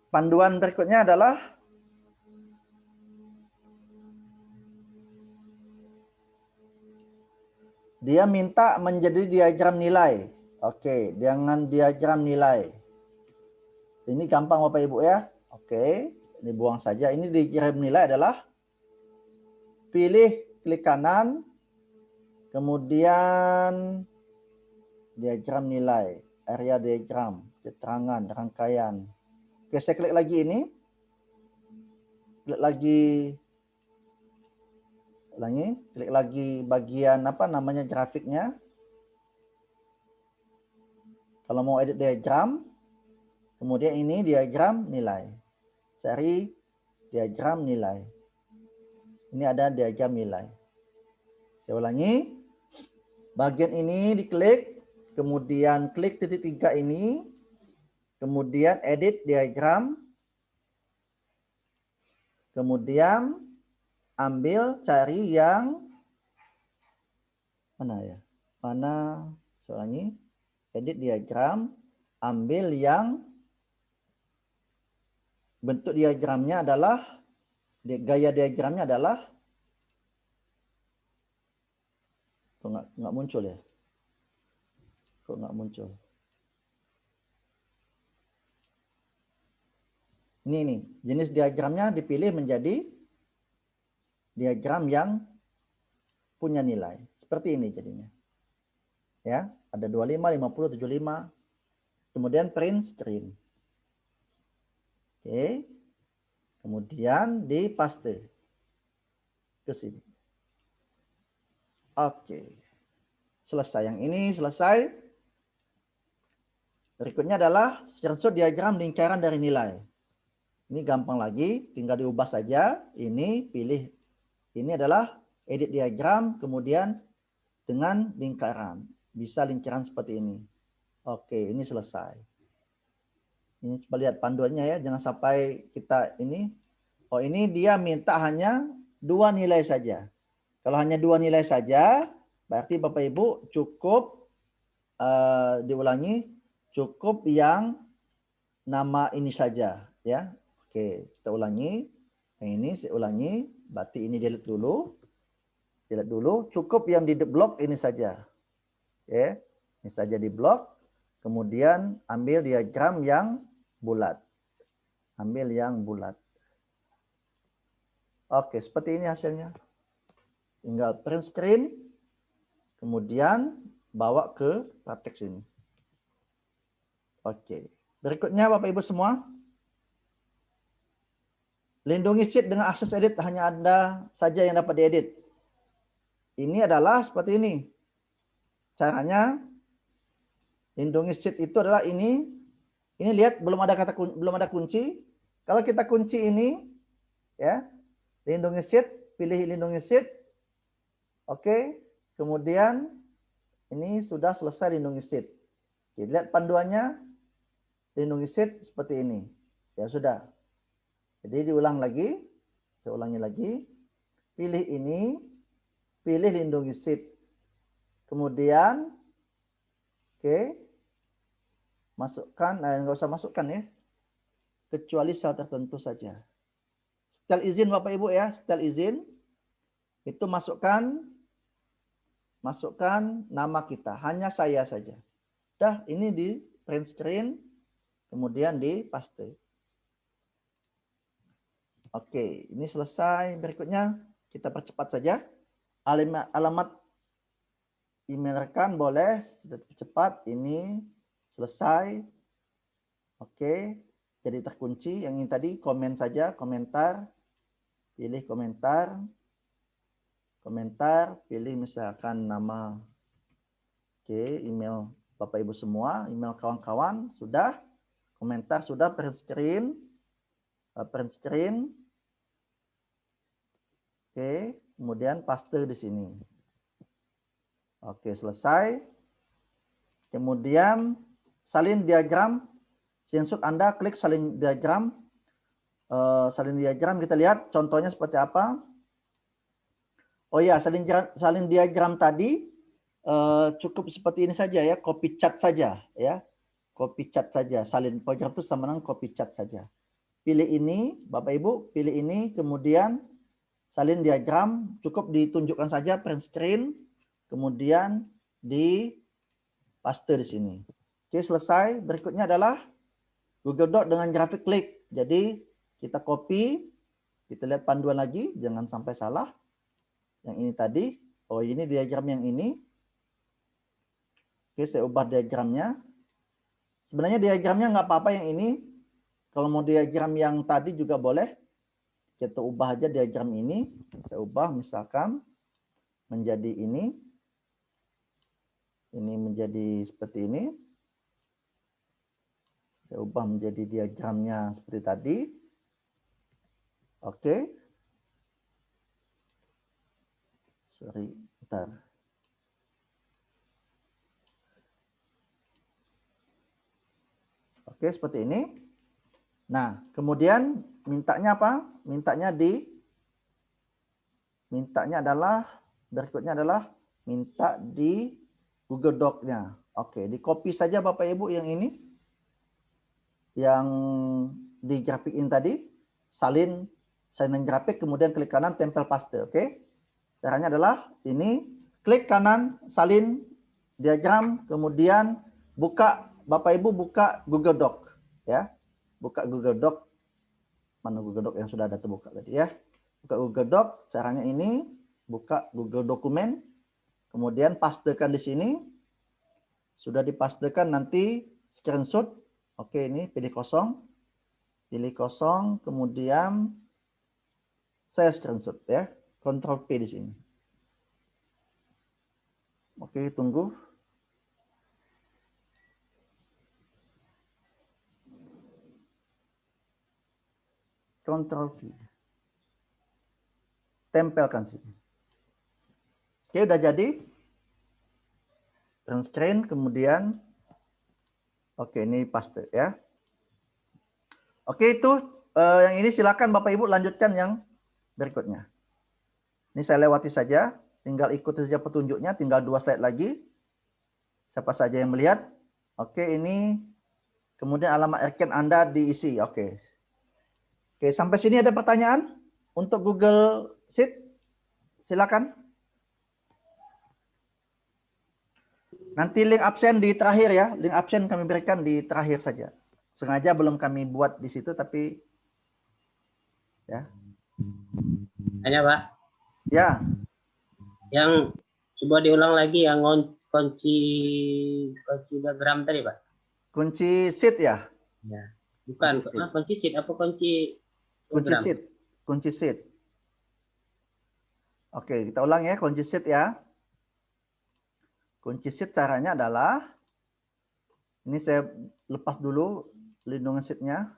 Panduan berikutnya adalah dia minta menjadi diagram nilai. Oke, dengan diagram nilai. Ini gampang Bapak Ibu ya. Oke, ini buang saja. Ini diagram nilai adalah pilih klik kanan, kemudian diagram nilai, area diagram, keterangan, rangkaian. Oke, saya klik lagi ini. klik lagi, ulangi, klik lagi bagian apa namanya grafiknya. Kalau mau edit diagram, kemudian ini diagram nilai. Cari diagram nilai. Ini ada diagram nilai. Saya ulangi. Bagian ini diklik, kemudian klik titik 3 ini, kemudian edit diagram, kemudian ambil cari yang mana ya? Mana? Saya ulangi. Edit diagram, ambil yang bentuk diagramnya adalah, gaya diagramnya adalah, kok nggak muncul ya? Kok nggak muncul? Ini nih, jenis diagramnya dipilih menjadi diagram yang punya nilai. Seperti ini jadinya. Ya, ada 25, 50, 75. Kemudian print screen. Oke. Kemudian dipaste ke sini. Oke. Selesai yang ini, selesai. Berikutnya adalah screenshot diagram lingkaran dari nilai. Ini gampang lagi, tinggal diubah saja. Ini pilih. Ini adalah edit diagram, kemudian dengan lingkaran. Bisa lingkaran seperti ini. Oke, ini selesai. Ini coba lihat panduannya ya, jangan sampai kita ini. Oh, ini dia minta hanya 2 nilai saja. Kalau hanya 2 nilai saja, berarti Bapak Ibu cukup diulangi, cukup yang nama ini saja ya. Oke, kita ulangi. Yang ini saya ulangi, berarti ini delete dulu. Delete dulu, cukup yang di blok ini saja. Oke, ini saja di blok. Kemudian ambil diagram yang bulat. Ambil yang bulat. Oke, seperti ini hasilnya. Tinggal print screen, kemudian bawa ke praktek sini. Oke. Berikutnya Bapak Ibu semua. Lindungi sheet dengan akses edit hanya Anda saja yang dapat diedit. Ini adalah seperti ini. Caranya lindungi sheet itu adalah ini. Ini lihat belum ada kunci. Kalau kita kunci ini ya, lindungi sheet, pilih lindungi sheet. Oke, kemudian ini sudah selesai lindungi sheet. Oke, lihat panduannya, lindungi sheet seperti ini. Ya sudah. Jadi diulang lagi, saya ulangi lagi. Pilih ini, pilih lindungi sheet. Kemudian, oke, masukkan, nggak usah masukkan ya, kecuali sel tertentu saja. Setel izin Bapak Ibu ya, setel izin. Itu masukkan nama kita, hanya saya saja. Dah, ini di print screen, kemudian di paste. Oke, ini selesai. Berikutnya kita percepat saja. Alamat email rekan boleh cepat. Ini selesai. Oke, jadi terkunci. Yang ini tadi komen saja, komentar. Pilih komentar. Komentar, pilih misalkan nama. Oke, email Bapak Ibu semua, email kawan-kawan sudah, komentar sudah, print screen. Oke, kemudian paste di sini. Oke, selesai. Kemudian salin diagram. Screenshot Anda klik salin diagram. Salin diagram kita lihat contohnya seperti apa. Oh ya, salin diagram tadi cukup seperti ini saja ya, copy cat saja ya. Copy cat saja, salin program itu sama dengan copy cat saja. Pilih ini, Bapak Ibu, pilih ini, kemudian salin diagram, cukup ditunjukkan saja print screen, kemudian di paste di sini. Oke, selesai. Berikutnya adalah Google Doc dengan grafik klik. Jadi kita copy, kita lihat panduan lagi, jangan sampai salah. Yang ini tadi, oh ini diagram yang ini. Oke, saya ubah diagramnya. Sebenarnya diagramnya nggak apa-apa yang ini. Kalau mau diagram yang tadi juga boleh. Kita ubah aja diagram ini. Saya ubah misalkan menjadi ini. Ini menjadi seperti ini. Saya ubah menjadi diagramnya seperti tadi. Oke. Sorry, bentar. Oke, seperti ini. Nah, kemudian mintanya apa? Mintanya adalah berikutnya adalah minta di Google Doc-nya. Oke, di copy saja Bapak Ibu yang ini. Yang di grafikin tadi, salin grafik, kemudian klik kanan tempel paste. Oke. Caranya adalah ini, klik kanan salin diagram, kemudian buka Bapak Ibu buka Google Doc ya. Buka Google Doc. Mana Google Doc yang sudah ada terbuka tadi ya. Buka Google Doc, caranya ini buka Google Dokumen, kemudian pastekan di sini. Sudah dipastekan nanti screenshot. Oke, ini pilih kosong, kemudian saya screenshot ya, Ctrl P di sini. Oke, tunggu. Ctrl V. Tempelkan sini. Oke, udah jadi. Print screen, kemudian oke, ini paste ya. Oke, itu yang ini silakan Bapak Ibu lanjutkan yang berikutnya. Ini saya lewati saja, tinggal ikuti saja petunjuknya, tinggal 2 slide lagi. Siapa saja yang melihat. Oke, ini kemudian alamat RKN Anda diisi. Oke. Oke, sampai sini ada pertanyaan untuk Google Sheet? Silakan. Nanti link absen di terakhir ya, link absen kami berikan di terakhir saja. Sengaja belum kami buat di situ, tapi ya. Hanya Pak, Ya, yang coba diulang lagi yang kunci diagram tadi Pak. kunci sheet ya. Ya. Bukan, kunci sheet apa kunci Kunci program? sheet. Kunci sheet. Oke, kita ulang ya, kunci sheet ya. Kunci sheet caranya adalah, ini saya lepas dulu lindungan sheet-nya.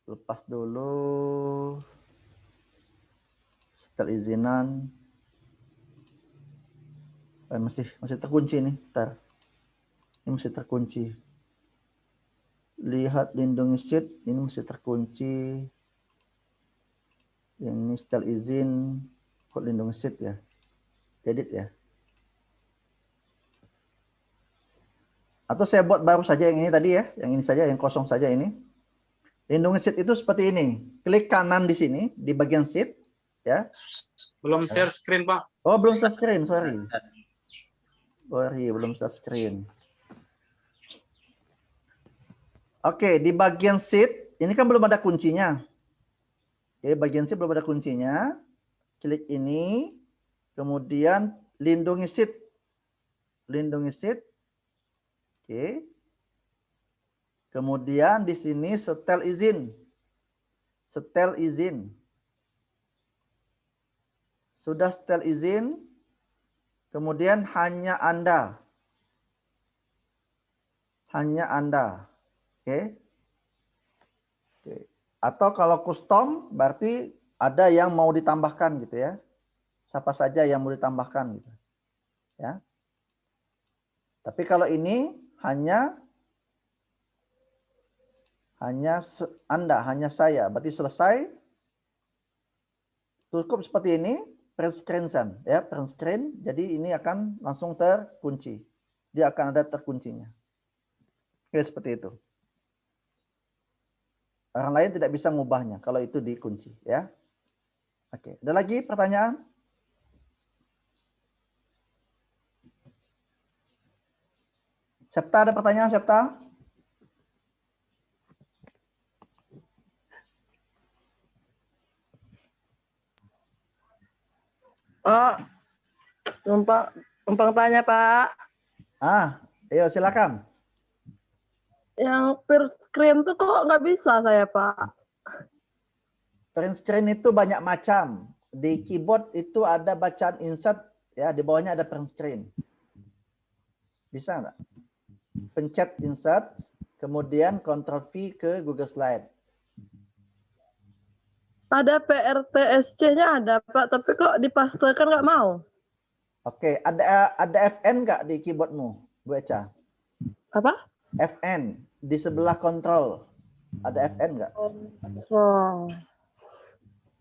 Lepas dulu setel izinan. Masih terkunci nih, ntar. Ini masih terkunci. Lihat lindungi sheet, ini masih terkunci. Yang ini setel izin, kok lindungi sheet ya. Edit ya. Atau saya buat baru saja yang ini tadi ya, yang ini saja, yang kosong saja ini. Lindungi sheet itu seperti ini. Klik kanan di sini, di bagian sheet, ya. Belum share screen, Pak. Oh, belum share screen, sorry. Sorry, belum share screen. Oke, di bagian sheet, ini kan belum ada kuncinya. Oke, bagian sheet belum ada kuncinya. Klik ini, kemudian lindungi sheet. Lindungi sheet. Oke. Kemudian di sini setel izin. Setel izin. Sudah setel izin, kemudian hanya Anda. Hanya Anda. Oke. Oke. Atau kalau custom berarti ada yang mau ditambahkan gitu ya. Siapa saja yang mau ditambahkan gitu. Ya. Tapi kalau ini hanya Anda, hanya saya. Berarti selesai. Cukup seperti ini, print screen ya, print screen. Jadi ini akan langsung terkunci. Dia akan ada terkuncinya. Oke, seperti itu. Orang lain tidak bisa mengubahnya kalau itu dikunci ya. Oke, ada lagi pertanyaan? Septa, ada pertanyaan Septa? Oh, numpang tanya Pak. Ayo silakan. Yang first screen tuh kok nggak bisa saya Pak? print screen itu banyak macam. Di keyboard itu ada bacaan insert, ya di bawahnya ada print screen. Bisa nggak? Pencet insert, kemudian Ctrl V ke Google Slide. Ada PRTSC-nya ada, Pak, tapi kok dipastekan nggak mau. Oke, ada FN nggak di keyboardmu, Bu Eca? Apa? FN di sebelah kontrol. Ada FN nggak? Oh.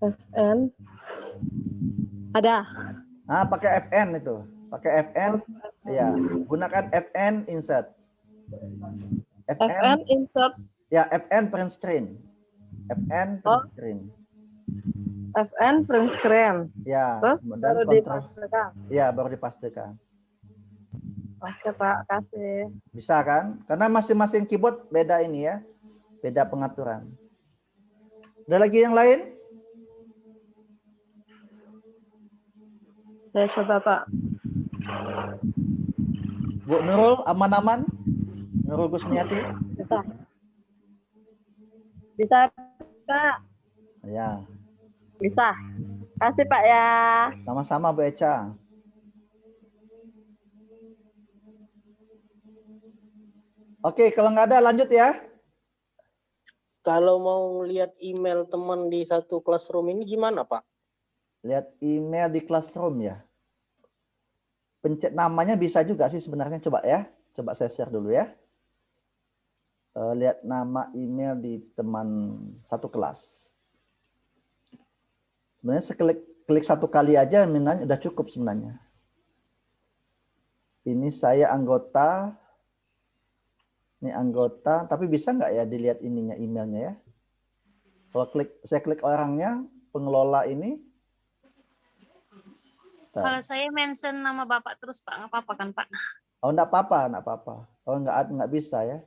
FN. Ada. Ah, pakai FN itu. Pakai FN. Ya, gunakan FN insert. FN insert. Ya, FN print screen. FN print screen. FN print screen. Ya, Terus kemudian baru kontrol. dipastikan. Ya, baru dipastikan. Oke, Pak, kasih. Bisa kan? Karena masing-masing keyboard beda ini ya. Beda pengaturan. Ada lagi yang lain? Saya coba, Pak. Bu Nurul, aman-aman? Nurul Gusmiati? Bisa. Bisa, Pak. Ya, Bisa. Kasih, Pak, ya. sama-sama Bu Eca. Oke, kalau nggak ada lanjut ya. Kalau mau lihat email teman di satu classroom ini gimana, Pak? Lihat email di Classroom ya. Pencet namanya bisa juga sih sebenarnya. Coba ya. Coba saya share dulu ya. Lihat nama email di teman satu kelas. Sebenarnya klik satu kali aja emailnya udah cukup sebenarnya. Ini saya anggota. Ini anggota, tapi bisa nggak ya dilihat ininya emailnya ya? Kalau saya klik orangnya, pengelola ini. Kalau saya mention nama Bapak terus, Pak, nggak apa-apa kan, Pak? Oh, nggak apa-apa, nggak apa-apa. Oh, nggak bisa ya?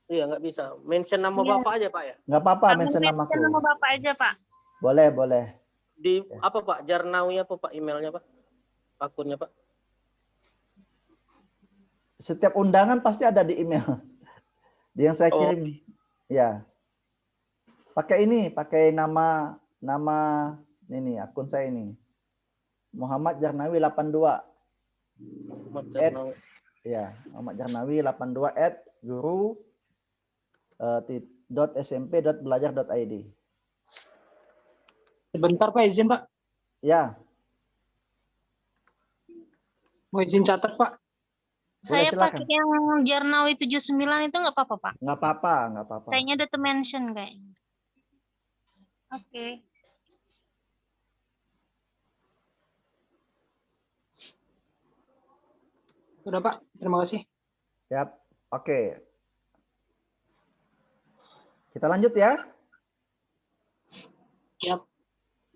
Iya, nggak bisa. Mention nama Iya. Bapak aja, Pak ya. Nggak apa-apa, Jangan mention namaku. mention nama Bapak aja, Pak. Boleh, boleh. Di apa, Pak? Jarnawi apa, Pak? Emailnya, Pak? Akunnya, Pak? Setiap undangan pasti ada di email. Di yang saya kirim. Ya. Pakai ini, pakai nama ini akun saya ini. Muhammad Jarnawi 82. Muhammad Jarnawi. Ya, Muhammad Jarnawi 82 @guru .smp.belajar.id. Sebentar Pak, izin Pak. Ya, Mau izin catat Pak. Saya silakan. pakai yang Jarnawi 79 itu nggak apa-apa, Pak? nggak apa-apa, nggak apa-apa. Kayaknya ada to mention kayaknya. Oke. Sudah Pak, terima kasih. Yap, oke. Kita lanjut ya. Siap.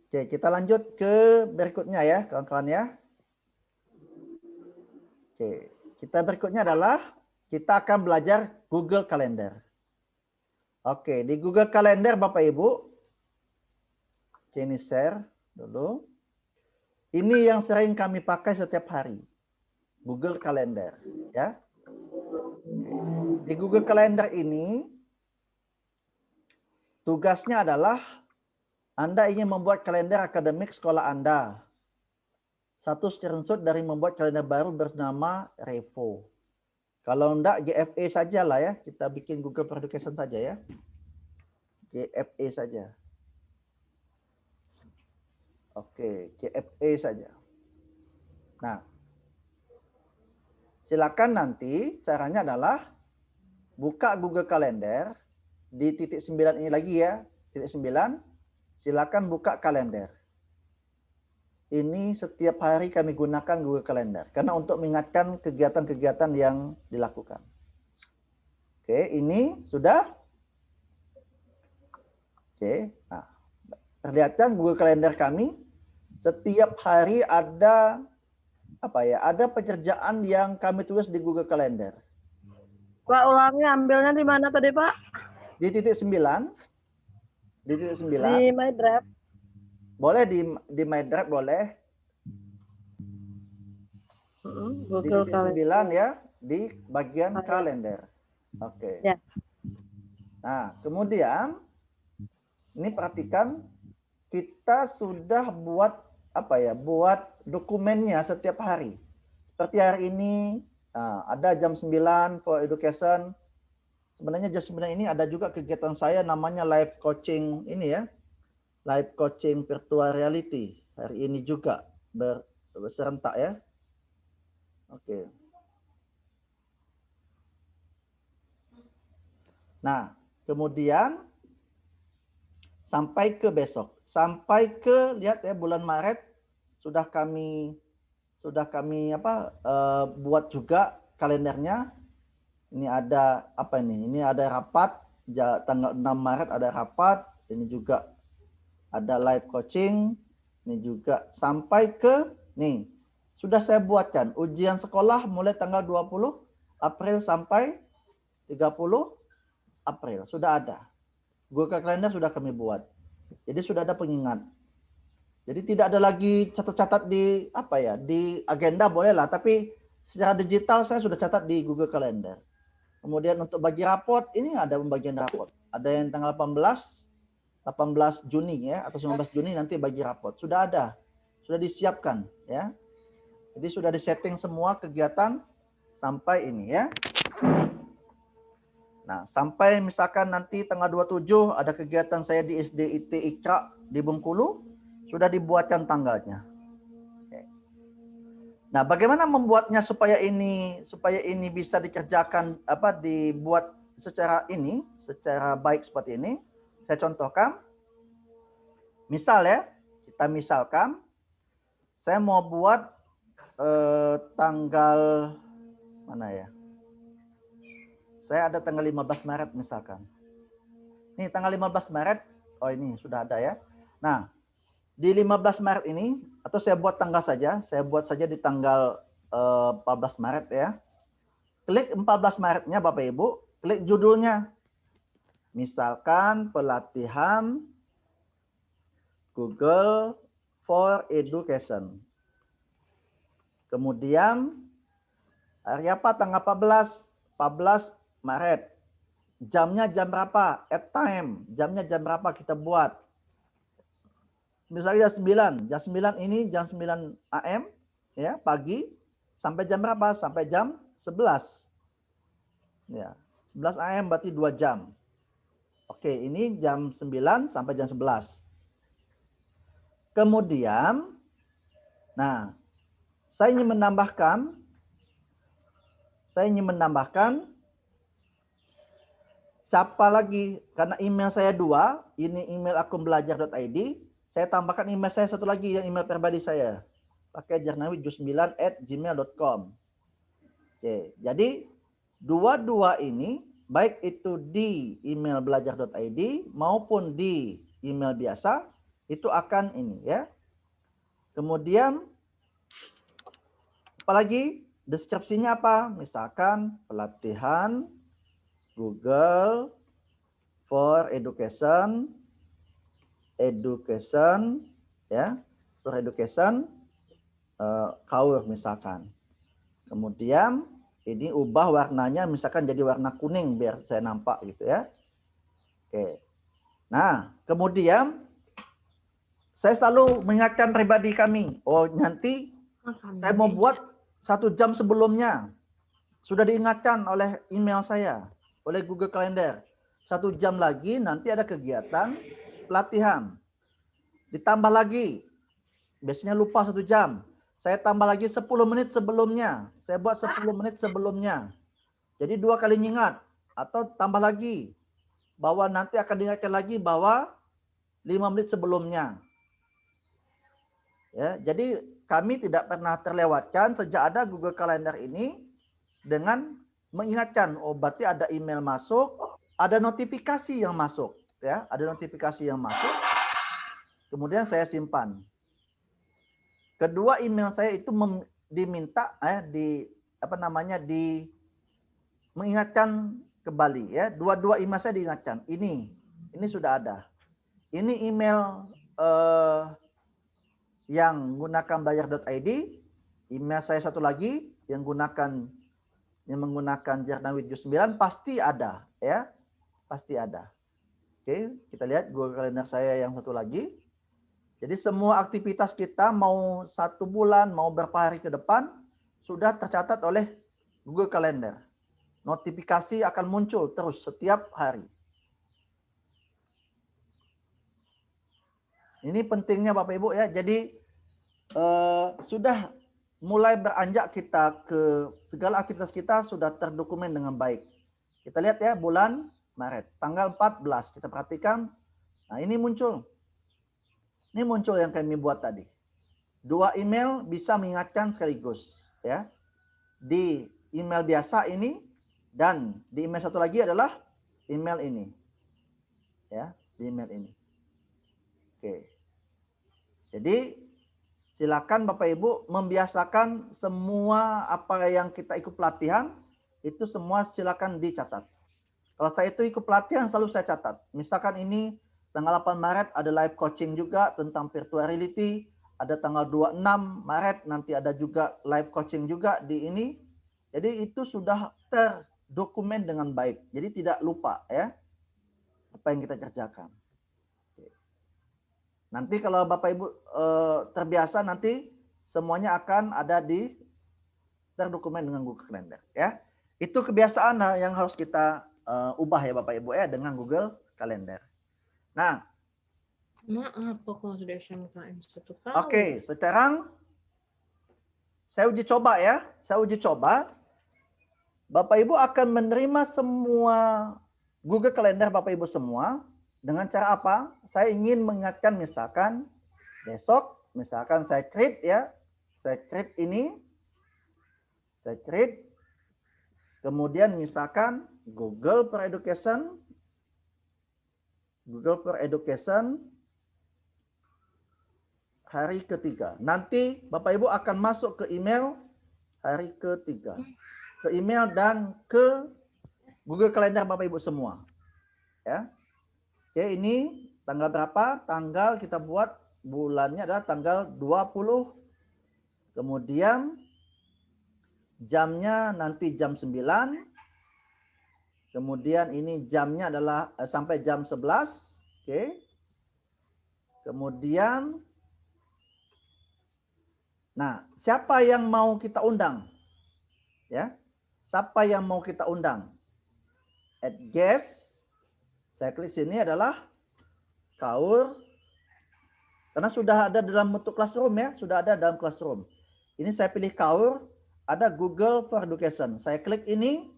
Oke, kita lanjut ke berikutnya ya, kawan-kawan ya. Oke, kita berikutnya adalah kita akan belajar Google Calendar. Oke, di Google Calendar Bapak Ibu, oke, ini share dulu. Ini yang sering kami pakai setiap hari. Google Calendar ya. Di Google Calendar ini tugasnya adalah Anda ingin membuat kalender akademik sekolah Anda. Satu screenshot dari membuat kalender baru bernama Revo. Kalau enggak GFE saja lah ya, kita bikin Google for Education saja ya. GFE saja. Oke, GFE saja. Nah, silakan nanti caranya adalah buka Google Calendar di titik 9 ini lagi ya. Titik 9, silakan buka kalender. Ini setiap hari kami gunakan Google Calendar karena untuk mengingatkan kegiatan-kegiatan yang dilakukan. Oke, ini sudah. Oke, nah, perlihatkan Google Calendar kami. Setiap hari ada apa ya? Ada pekerjaan yang kami tulis di Google Calendar. Pak, ulangi ambilnya di mana tadi, Pak? Di titik 9. Di titik 9. Di My Drive. Boleh di My Drive boleh. Di Google titik Calendar. 9 ya, di bagian kalender. Oke. Ya. Nah, kemudian Ini perhatikan, kita sudah buat apa ya? Buat dokumennya setiap hari. Seperti hari ini ada jam 9 for education. Sebenarnya jam 9 ini ada juga kegiatan saya namanya live coaching ini ya. Live coaching virtual reality. Hari ini juga berserentak ya. Oke. Nah, kemudian sampai ke besok. Sampai ke lihat ya bulan Maret sudah kami buat juga kalendernya. Ini ada apa ini? Ini ada rapat tanggal 6 Maret ada rapat. Ini juga ada live coaching. Ini juga sampai ke nih. Sudah saya buatkan ujian sekolah mulai tanggal 20 April sampai 30 April. Sudah ada. Google Calendar sudah kami buat. Jadi sudah ada pengingat. Jadi tidak ada lagi catat-catat di apa ya, di agenda bolehlah, tapi secara digital saya sudah catat di Google Calendar. Kemudian untuk bagi raport, ini ada pembagian raport. Ada yang tanggal 18 Juni ya, atau 19 Juni nanti bagi raport. Sudah ada. Sudah disiapkan ya. Jadi sudah disetting semua kegiatan sampai ini ya. Nah, sampai misalkan nanti tanggal 27 ada kegiatan saya di SDIT Ikra di Bengkulu, sudah dibuatkan tanggalnya. Oke. Nah, bagaimana membuatnya supaya ini bisa dikerjakan dibuat secara baik seperti ini? Saya contohkan. Misal ya, kita misalkan saya mau buat tanggal mana ya? Saya ada tanggal 15 Maret misalkan. Nih tanggal 15 Maret, oh ini sudah ada ya. Nah, di 15 Maret ini, atau saya buat tanggal saja, saya buat saja di tanggal 14 Maret ya. Klik 14 Maretnya Bapak Ibu, klik judulnya. Misalkan pelatihan Google for Education. Kemudian hari apa? Tanggal 14 Maret. Jamnya jam berapa? At time. Jamnya jam berapa kita buat? Misalnya jam 9 ini jam 9 AM ya, pagi sampai jam berapa? Sampai jam 11. Ya, 11 AM berarti 2 jam. Oke, ini jam 9 sampai jam 11. Kemudian saya ingin menambahkan siapa lagi, karena email saya 2, ini email akun belajar.id, saya tambahkan email saya satu lagi yang email pribadi saya. Pakai jarnawi79@gmail.com. Oke, jadi dua-dua ini baik itu di email belajar.id maupun di email biasa itu akan ini ya. Kemudian apalagi deskripsinya apa? Misalkan pelatihan Google for Education ya, for Education Kaur misalkan. Kemudian ini ubah warnanya misalkan jadi warna kuning biar saya nampak gitu ya. Oke. Nah, kemudian saya selalu mengingatkan pribadi kami. Oh, nanti saya mau buat 1 jam sebelumnya. Sudah diingatkan oleh email saya, oleh Google Calendar. 1 jam lagi nanti ada kegiatan pelatihan. Ditambah lagi. Biasanya lupa 1 jam. Saya tambah lagi 10 menit sebelumnya. Saya buat 10 menit sebelumnya. Jadi 2 kali ingat. Atau tambah lagi. Bahwa nanti akan diingatkan lagi bahwa 5 menit sebelumnya. Ya, jadi kami tidak pernah terlewatkan sejak ada Google Calendar ini dengan mengingatkan, oh berarti ada email masuk, ada notifikasi yang masuk, ya, ada notifikasi yang masuk. Kemudian saya simpan. Kedua email saya itu diminta mengingatkan kembali ya. Dua-dua email saya diingatkan. Ini sudah ada. Ini email yang gunakan belajar.id, email saya satu lagi yang menggunakan Jarnawi 9 pasti ada ya. Pasti ada. Oke, kita lihat Google Calendar saya yang satu lagi. Jadi semua aktivitas kita mau 1 bulan, mau berapa hari ke depan, sudah tercatat oleh Google Calendar. Notifikasi akan muncul terus setiap hari. Ini pentingnya Bapak Ibu ya. Jadi sudah mulai beranjak kita ke segala aktivitas kita sudah terdokumen dengan baik. Kita lihat ya bulan Maret, tanggal 14 kita perhatikan. Nah, ini muncul. Ini muncul yang kami buat tadi. 2 email bisa mengingatkan sekaligus ya. Di email biasa ini dan di email satu lagi adalah email ini. Ya, di email ini. Oke. Jadi silakan Bapak Ibu membiasakan semua apa yang kita ikut pelatihan itu semua silakan dicatat. Kalau saya itu ikut pelatihan selalu saya catat. Misalkan ini tanggal 8 Maret ada live coaching juga tentang virtual reality. Ada tanggal 26 Maret nanti ada juga live coaching juga di ini. Jadi itu sudah terdokumen dengan baik. Jadi tidak lupa ya apa yang kita kerjakan. Nanti kalau Bapak Ibu terbiasa nanti semuanya akan ada di terdokumen dengan Google Calendar ya. Itu kebiasaan yang harus kita ubah ya Bapak Ibu ya dengan Google Calendar. Nah, Maaf, kalau sudah SMKM 1 tahun. oke, sekarang saya uji coba ya. Saya uji coba. Bapak Ibu akan menerima semua Google Calendar Bapak Ibu semua dengan cara apa? Saya ingin mengingatkan misalkan besok, misalkan saya create ya. Saya create ini. Saya create. Kemudian misalkan Google for Education. Google for Education hari ketiga. Nanti Bapak Ibu akan masuk ke email hari ketiga. Ke email dan ke Google Calendar Bapak Ibu semua. Ya. Oke, ini tanggal berapa? Tanggal kita buat bulannya adalah tanggal 20. Kemudian jamnya nanti jam 9. Kemudian ini jamnya adalah sampai jam 11. Oke. Kemudian nah, siapa yang mau kita undang? Ya. Siapa yang mau kita undang? Add guest. Saya klik sini adalah Kaur. Karena sudah ada dalam bentuk classroom ya, sudah ada dalam classroom. Ini saya pilih Kaur, ada Google for Education. Saya klik ini,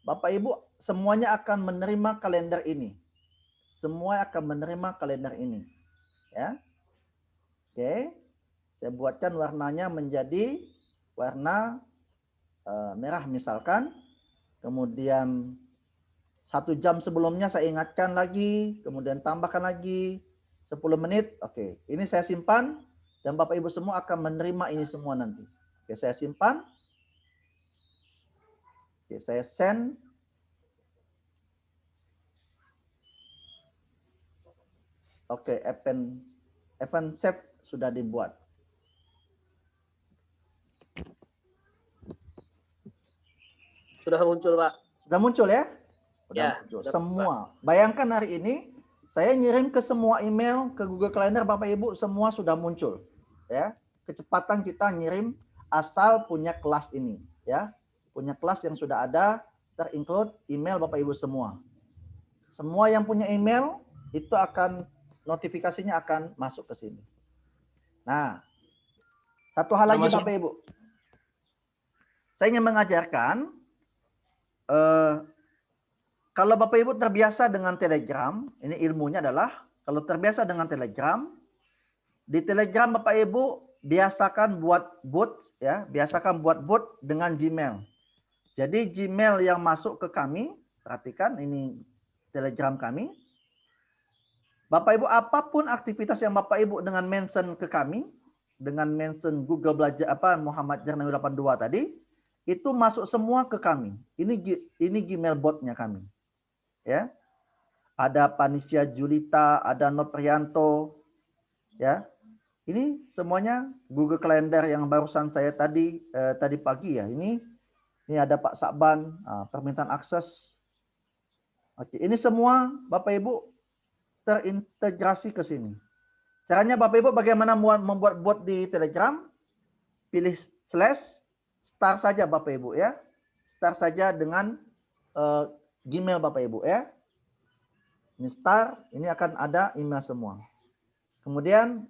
Bapak Ibu semuanya akan menerima kalender ini. Semua akan menerima kalender ini. Ya. Oke. Saya buatkan warnanya menjadi warna merah misalkan. Kemudian 1 jam sebelumnya saya ingatkan lagi. Kemudian tambahkan lagi 10 menit. Oke. Ini saya simpan. Dan Bapak Ibu semua akan menerima ini semua nanti. Oke, saya simpan. Oke, saya send. Oke, event save sudah dibuat. Sudah muncul, Pak. Sudah muncul ya? Sudah Ya, muncul. sudah, Semua. Bayangkan hari ini saya ngirim ke semua email, ke Google Calendar Bapak Ibu semua sudah muncul. Ya. Kecepatan kita ngirim asal punya kelas ini, ya. Punya kelas yang sudah ada terinclude email Bapak Ibu semua. Semua yang punya email itu akan notifikasinya akan masuk ke sini. Nah, satu hal lagi Bapak Ibu. Saya ingin mengajarkan kalau Bapak Ibu terbiasa dengan Telegram, ini ilmunya adalah kalau terbiasa dengan Telegram, di Telegram Bapak Ibu biasakan buat bot ya, biasakan buat bot dengan Gmail. Jadi Gmail yang masuk ke kami, perhatikan ini Telegram kami. Bapak Ibu apapun aktivitas yang Bapak Ibu dengan mention ke kami, dengan mention Google Belajar Muhammad Jarnawi 82 tadi, itu masuk semua ke kami. Ini Gmail botnya kami. Ya. Ada Panisya Julita, ada Noprianto. Ya. Ini semuanya Google Calendar yang barusan saya tadi pagi ya. Ini ada Pak Sakban, permintaan akses. Oke, ini semua Bapak Ibu terintegrasi ke sini. Caranya Bapak Ibu bagaimana membuat bot di Telegram? Pilih slash, start saja Bapak Ibu ya. Start saja dengan Gmail Bapak Ibu ya. Ini start, ini akan ada email semua. Kemudian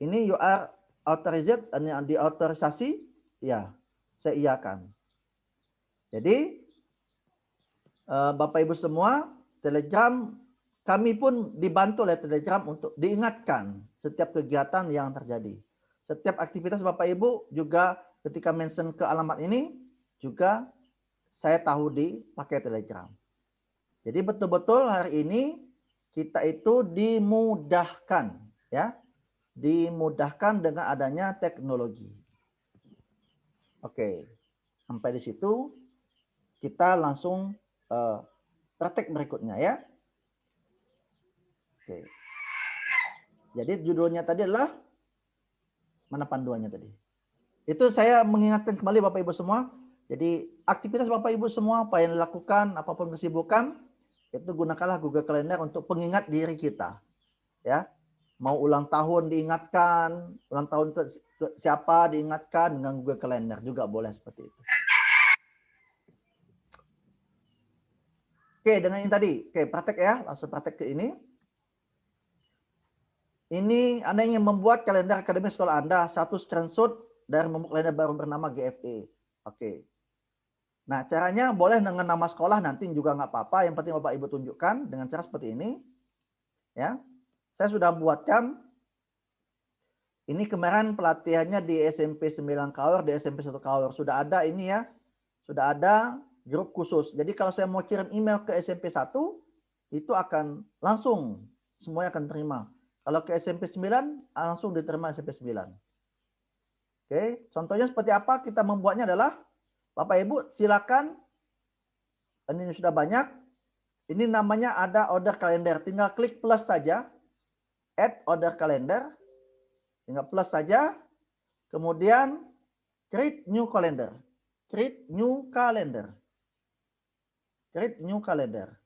ini you are authorized, ini diautorisasi, ya, saya iakan. Jadi Bapak Ibu semua, Telegram kami pun dibantu oleh Telegram untuk diingatkan setiap kegiatan yang terjadi. Setiap aktivitas Bapak Ibu juga ketika mention ke alamat ini juga saya tahu dipakai Telegram. Jadi betul-betul hari ini kita itu dimudahkan ya. Dimudahkan dengan adanya teknologi. Oke. Sampai di situ kita langsung praktek berikutnya ya. Oke. Jadi judulnya tadi adalah mana panduannya tadi? Itu saya mengingatkan kembali Bapak Ibu semua. Jadi aktivitas Bapak Ibu semua apa yang dilakukan, apapun kesibukan, itu gunakanlah Google Calendar untuk pengingat diri kita. Ya. Mau ulang tahun diingatkan, ulang tahun ke siapa diingatkan dengan Google Calendar juga boleh seperti itu. Oke, dengan ini tadi. Oke, praktek ya, langsung praktek ke ini. Ini Anda ingin membuat kalender akademik sekolah Anda, satu screenshot dari membuat kalender baru bernama GFE. Oke. Nah, caranya boleh dengan nama sekolah nanti juga nggak apa-apa. Yang penting Bapak Ibu tunjukkan dengan cara seperti ini. Ya, saya sudah buatkan. Ini kemarin pelatihannya di SMP 9 Kaur, di SMP 1 Kaur. Sudah ada ini ya. Sudah ada grup khusus. Jadi kalau saya mau kirim email ke SMP 1, itu akan langsung semuanya akan terima. Kalau ke SMP 9, langsung diterima SMP 9. Oke, contohnya seperti apa kita membuatnya adalah, Bapak Ibu silakan, ini sudah banyak, ini namanya ada order kalender, tinggal klik plus saja, add order kalender, tinggal plus saja, kemudian create new calendar, create new calendar. Create new calendar.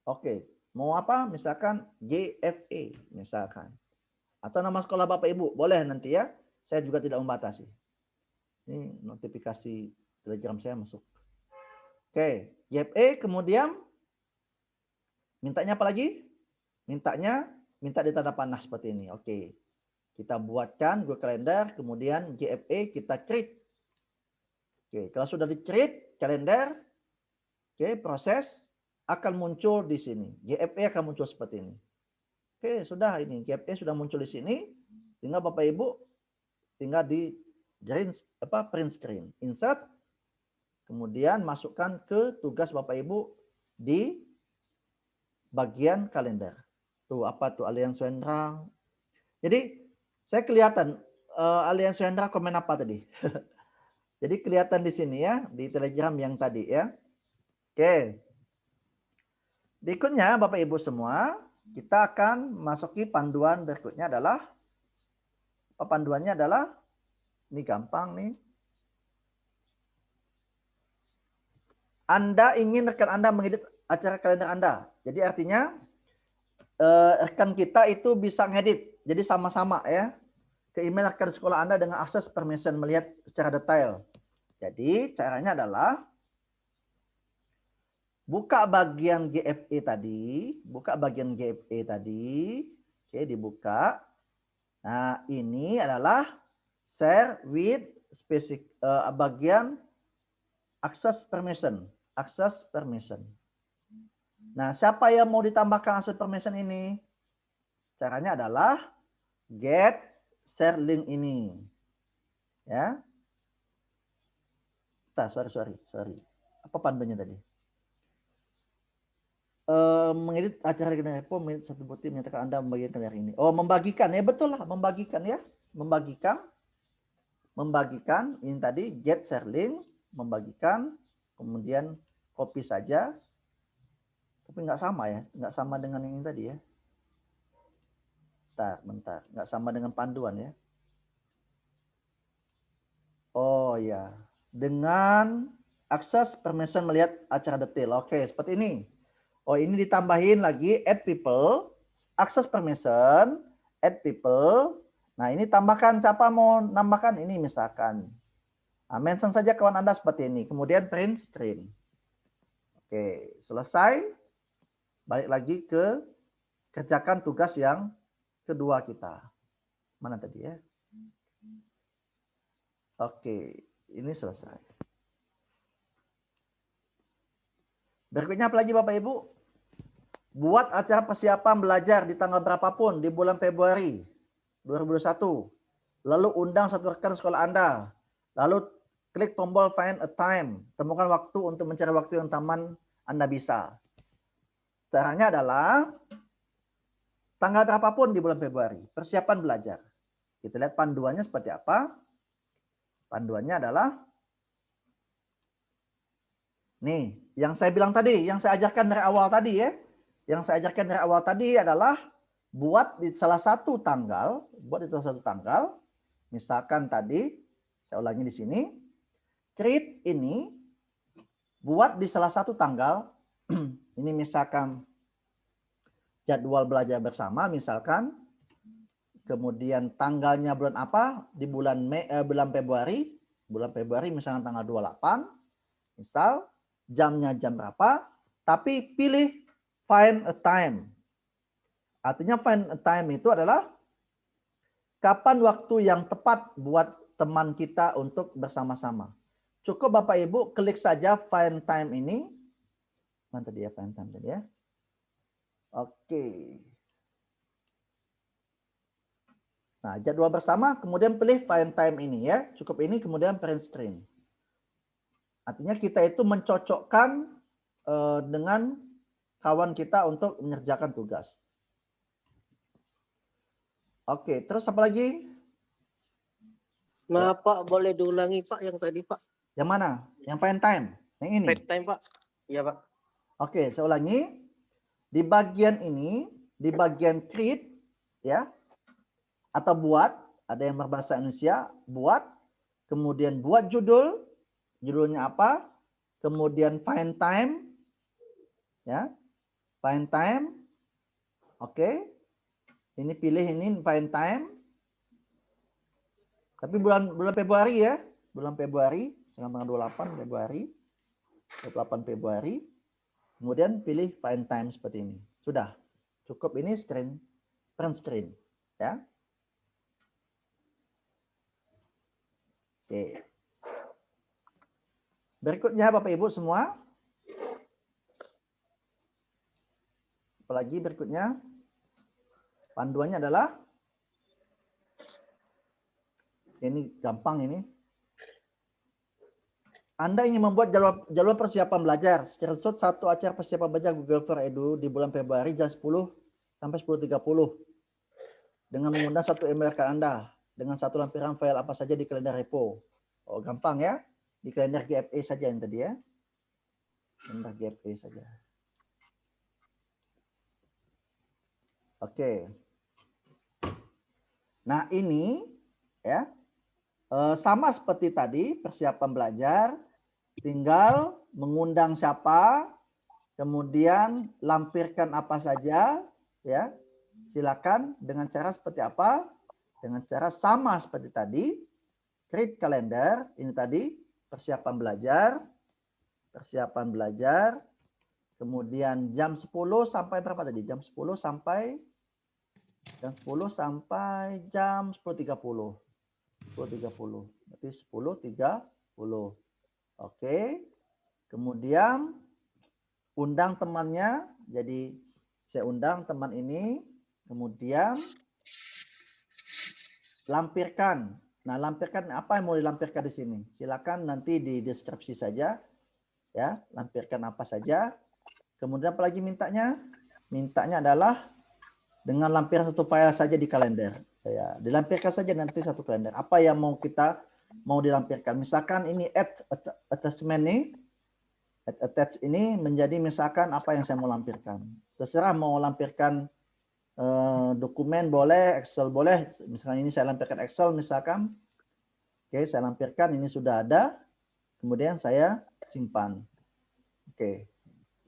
Oke, mau apa? Misalkan GFE, misalkan. Atau nama sekolah Bapak Ibu, boleh nanti ya. Saya juga tidak membatasi. Ini notifikasi Telegram saya masuk. Oke, GFE, kemudian mintanya apa lagi? Minta di tanda panah seperti ini. Oke, kita buatkan Google Calendar, kemudian GFE kita create. Oke, kalau sudah di create kalender, oke, proses akan muncul di sini. GFE akan muncul seperti ini. Oke, sudah ini. GFE sudah muncul di sini. Tinggal Bapak Ibu tinggal di print screen. Insert. Kemudian masukkan ke tugas Bapak Ibu di bagian kalender. Tuh, apa tuh? Allianz Wendra. Jadi, saya kelihatan Allianz Wendra komen apa tadi? Jadi kelihatan di sini ya, di Telegram yang tadi ya. Oke. Berikutnya Bapak Ibu semua, kita akan masuki panduan berikutnya adalah, panduannya adalah, ini gampang nih. Anda ingin rekan Anda mengedit acara kalender Anda. Jadi artinya rekan kita itu bisa ngedit. Jadi sama-sama ya. Ke email rekan sekolah Anda dengan akses permission melihat secara detail. Jadi caranya adalah buka bagian GFE tadi, oke, dibuka. Nah, ini adalah share with specific bagian access permission, Nah, siapa yang mau ditambahkan access permission ini? Caranya adalah get share link ini. Ya. Sorry. Apa panduannya tadi? Mengedit acara kalender repo menit satu bukti menyatakan Anda membagikan kalender ini. Oh, membagikan ya, betul lah, membagikan ya. Membagikan ini tadi get share link, membagikan, kemudian copy saja. Tapi nggak sama ya, nggak sama dengan yang ini tadi ya. Bentar, nggak sama dengan panduan ya. Oh ya, dengan akses permission melihat acara detail. Oke, seperti ini. Oh, ini ditambahin lagi add people, access permission, add people. Nah, ini tambahkan, siapa mau nambahkan ini misalkan. Nah, mention saja kawan Anda seperti ini. Kemudian print screen. Oke, selesai. Balik lagi ke kerjakan tugas yang kedua kita. Mana tadi ya? Oke, ini selesai. Berikutnya apa lagi Bapak Ibu? Buat acara persiapan belajar di tanggal berapapun di bulan Februari 2021. Lalu undang satu rekan sekolah Anda. Lalu klik tombol find a time. Temukan waktu untuk mencari waktu yang taman Anda bisa. Caranya adalah tanggal berapapun di bulan Februari. Persiapan belajar. Kita lihat panduannya seperti apa. Panduannya adalah nih, yang saya bilang tadi, yang saya ajarkan dari awal tadi ya. Yang saya ajarkan dari awal tadi adalah buat di salah satu tanggal, misalkan tadi, saya ulangi di sini, create ini buat di salah satu tanggal, ini misalkan jadwal belajar bersama, misalkan, kemudian tanggalnya bulan apa, di bulan bulan Februari misalkan tanggal 28, misal, jamnya jam berapa, tapi pilih find a time. Artinya find a time itu adalah kapan waktu yang tepat buat teman kita untuk bersama-sama. Cukup Bapak Ibu klik saja find time ini. Mana tadi ya find time tadi ya? Oke. Nah, jadwal bersama kemudian pilih find time ini ya. Cukup ini kemudian print screen. Artinya kita itu mencocokkan dengan kawan kita untuk mengerjakan tugas. Oke, terus apa lagi? Maaf Pak, boleh diulangi Pak yang tadi Pak? Yang mana? Yang find time? Yang ini? Find time Pak. Iya Pak. Oke, saya ulangi. Di bagian ini, di bagian create, ya, atau buat, ada yang berbahasa Indonesia, buat, kemudian buat judul, judulnya apa, kemudian find time, ya, find time, oke, ini pilih ini find time, tapi bulan Februari ya, bulan Februari, tanggal 28 Februari, 28 Februari, kemudian pilih find time seperti ini, sudah, cukup ini screen, print screen, ya. Oke. Berikutnya Bapak Ibu semua. Apalagi berikutnya. Panduannya adalah. Ini gampang ini. Anda ingin membuat jalur persiapan belajar. Screenshot satu acara persiapan belajar Google for Edu di bulan Februari jam 10 sampai 10.30. Dengan mengundang satu email ke Anda. Dengan satu lampiran file apa saja di kalender repo. Oh, gampang ya. Di kalender GFE saja yang tadi ya. Kalender GFE saja. Oke. Nah, ini ya. Sama seperti tadi persiapan belajar, tinggal mengundang siapa, kemudian lampirkan apa saja, ya. Silakan dengan cara seperti apa? Dengan cara sama seperti tadi, create calendar, ini tadi persiapan belajar, kemudian jam 10 sampai berapa tadi? Jam 10 sampai jam 10.30. 10.30. Berarti 10.30. Oke. Kemudian undang temannya. Jadi saya undang teman ini. Kemudian lampirkan. Nah, lampirkan apa yang mau dilampirkan di sini? Silakan nanti di deskripsi saja. Ya, lampirkan apa saja. Kemudian apa lagi mintanya? Mintanya adalah dengan lampiran satu file saja di kalender. Ya, dilampirkan saja nanti satu kalender. Apa yang kita mau dilampirkan? Misalkan ini add attachment nih. Add attach ini menjadi misalkan apa yang saya mau lampirkan. Terserah mau lampirkan dokumen boleh, Excel boleh. Misalkan ini saya lampirkan Excel misalkan. Oke, saya lampirkan ini sudah ada. Kemudian saya simpan. Oke.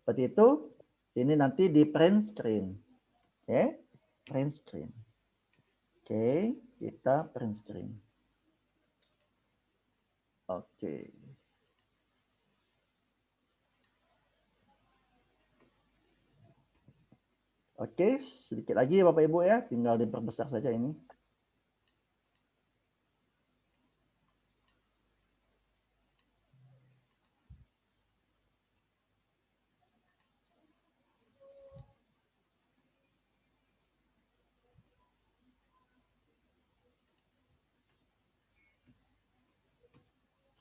Seperti itu. Ini nanti di print screen. Oke, print screen. Oke, kita print screen. Oke. Oke, sedikit lagi Bapak Ibu ya, tinggal diperbesar saja ini.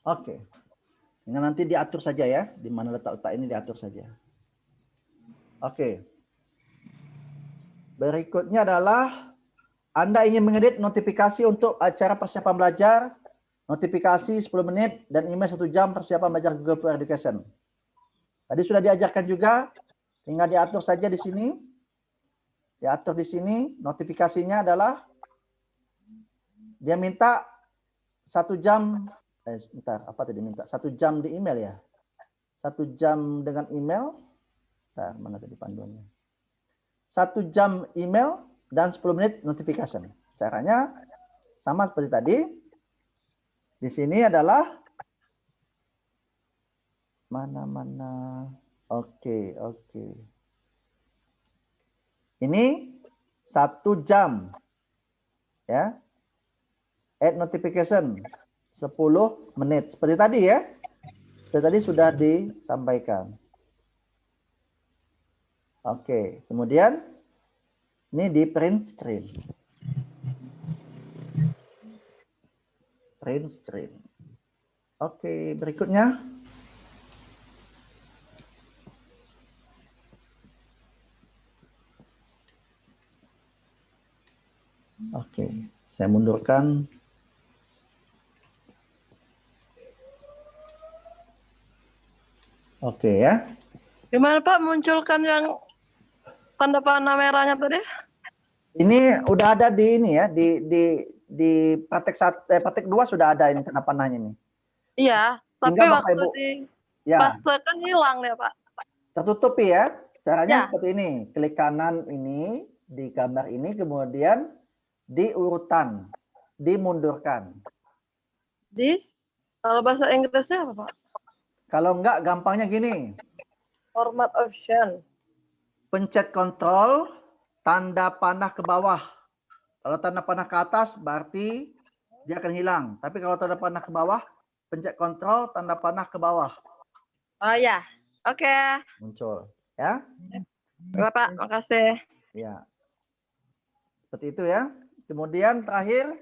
Oke. Tinggal nanti diatur saja ya, di mana letak-letak ini diatur saja. Oke. Berikutnya adalah Anda ingin mengedit notifikasi untuk acara persiapan belajar, notifikasi 10 menit, dan email 1 jam persiapan belajar Google for Education. Tadi sudah diajarkan juga, tinggal diatur saja di sini. Diatur di sini, notifikasinya adalah dia minta 1 jam. Bentar, apa tadi minta? 1 jam di email ya? 1 jam dengan email. Bentar, mana tadi panduannya? 1 jam email dan 10 menit notification. Caranya sama seperti tadi. Di sini adalah mana-mana. Oke. Ini 1 jam. Ya. Add notification. 10 menit. Seperti tadi ya. Seperti tadi sudah disampaikan. Oke. Kemudian ini di print screen. Print screen. Oke, berikutnya. Oke, saya mundurkan. Oke ya. Gimana Pak munculkan yang tanda panah merahnya tadi? Ini udah ada di ini ya, di praktek 2 sudah ada ini tanda panahnya nih. Iya, tapi Tinggal Bapak waktu Ibu di ya paste kan hilang ya Pak. tertutupi ya. Caranya Ya. seperti ini, klik kanan ini di gambar ini, kemudian di urutan, dimundurkan. Kalau bahasa Inggrisnya apa Pak? Kalau enggak, gampangnya gini. Format option. Pencet kontrol, tanda panah ke bawah. Kalau tanda panah ke atas, berarti dia akan hilang. Tapi kalau tanda panah ke bawah, pencet kontrol, tanda panah ke bawah. Oh ya, oke. Muncul. Ya. Bapak, makasih. Ya. Seperti itu ya. Kemudian terakhir,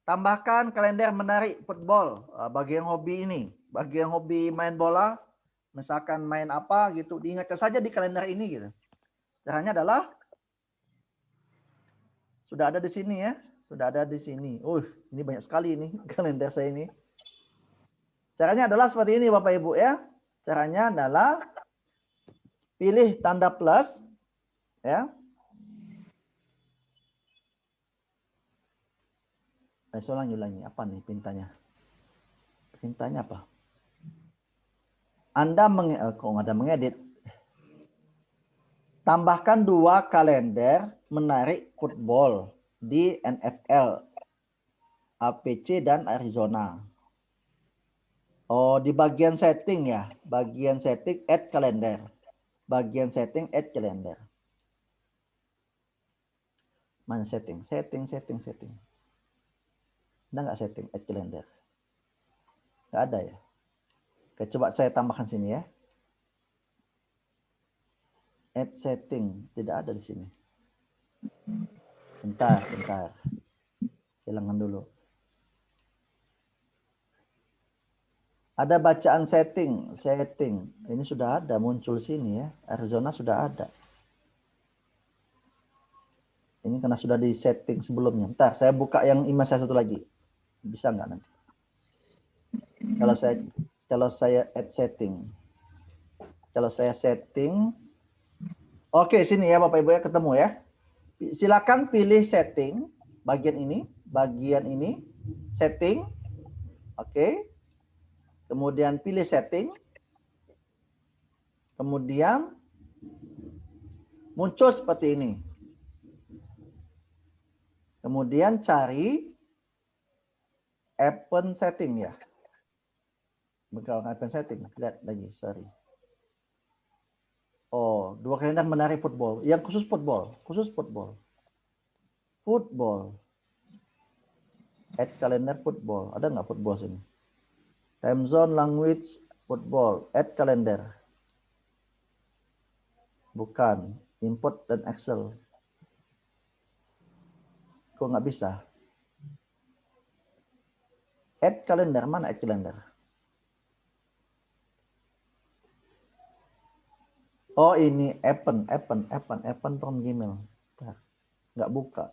tambahkan kalender menarik football. Bagi yang hobi ini. Bagi yang hobi main bola, misalkan main apa gitu, diingatkan saja di kalender ini gitu. Caranya adalah sudah ada di sini ya, sudah ada di sini. Ini banyak sekali ini kalender saya ini. Caranya adalah seperti ini Bapak Ibu ya. Caranya adalah pilih tanda plus ya. Saya ulangi apa nih pintanya? Pintanya apa? Anda mengedit. Tambahkan 2 kalender menarik football di NFL, APC dan Arizona. Oh, di bagian setting ya. Bagian setting add kalender. Bagian setting add kalender. Mana setting? Setting. Ada nggak setting add kalender? Nggak ada ya. Oke, coba saya tambahkan sini ya. Add setting. Tidak ada di sini. Bentar. Hilangkan dulu. Ada bacaan setting. Ini sudah ada, muncul sini ya. Arizona sudah ada. Ini karena sudah di setting sebelumnya. Bentar, saya buka yang email saya satu lagi. Bisa nggak nanti? Kalau saya add setting. Kalau saya setting. Oke, sini ya Bapak Ibu ya, ketemu ya. Silakan pilih setting. Bagian ini. Setting. Oke. Kemudian pilih setting. Kemudian Muncul seperti ini. Kemudian cari event setting ya. Bukan event setting, lihat lagi, sorry. Oh, 2 kalender menari football. Yang khusus football, Football. Add kalender football. Ada nggak football sini? Time zone, language, football. Add kalender. Bukan. Import dan Excel. Kok nggak bisa? Add kalender. Mana add kalender? Oh ini event from Gmail. Nggak buka.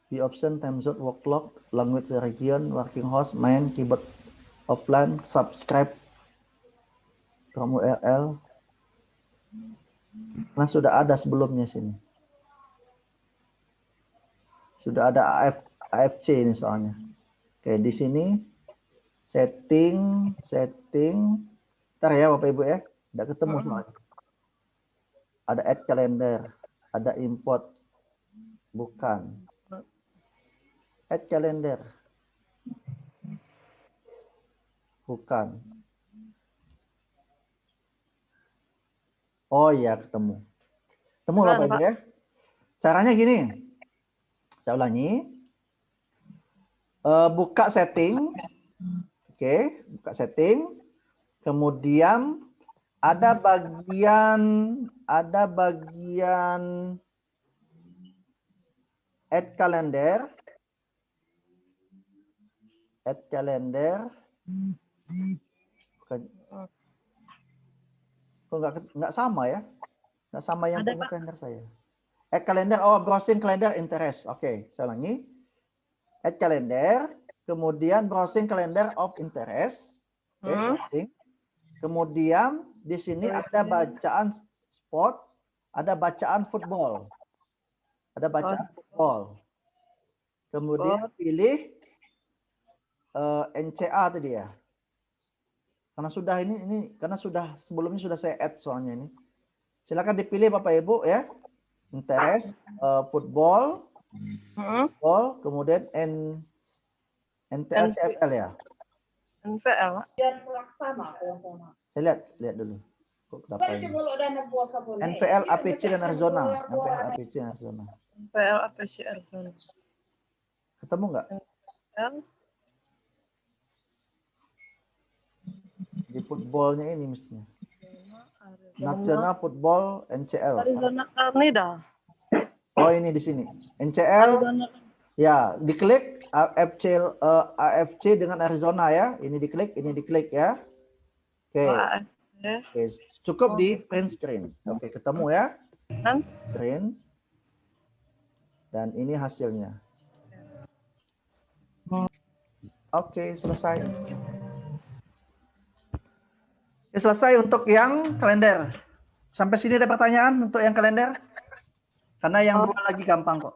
Di option time zone, work log, language region, working host, main, keyboard offline, subscribe, from URL. Nah sudah ada sebelumnya sini. Sudah ada AFC ini soalnya. Oke di sini setting. Ntar ya Bapak Ibu ya. Tidak ketemu soalnya. Ada add calendar, ada import. Bukan. Add calendar. Bukan. Oh iya ketemu. Ketemu Bapak Ibu ya. Caranya gini. Saya ulangi. Buka setting. Oke, buka setting. Kemudian ada bagian add calendar. Add calendar. Bukan. Kok nggak sama ya? Nggak sama yang punya kalender saya. Add calendar, oh browsing calendar interest. Oke, saya ulangi. Add calendar, kemudian browsing calendar of interest. Oke, kemudian di sini ada bacaan sport, ada bacaan football. Ada bacaan football. Kemudian pilih NCA tadi ya. Karena sudah karena sudah sebelumnya sudah saya add soalnya ini. Silakan dipilih Bapak Ibu ya. Interest, football, kemudian NPL CFL ya. NPL. Saya lihat dulu. NPL APC dan Arizona. NPL APC dan Arizona. NPL APC Arizona. Ketemu nggak? Di footballnya ini mestinya. National Football NCL. Arizona Carnida. Oh ini di sini. NCL. Ya, diklik AFC dengan Arizona ya. Ini diklik ya. Oke. Oke. Cukup di print screen. Oke, ketemu ya. Screen. Dan ini hasilnya. Oke, selesai. Ya, selesai untuk yang kalender. Sampai sini ada pertanyaan untuk yang kalender? Karena yang dua lagi gampang kok.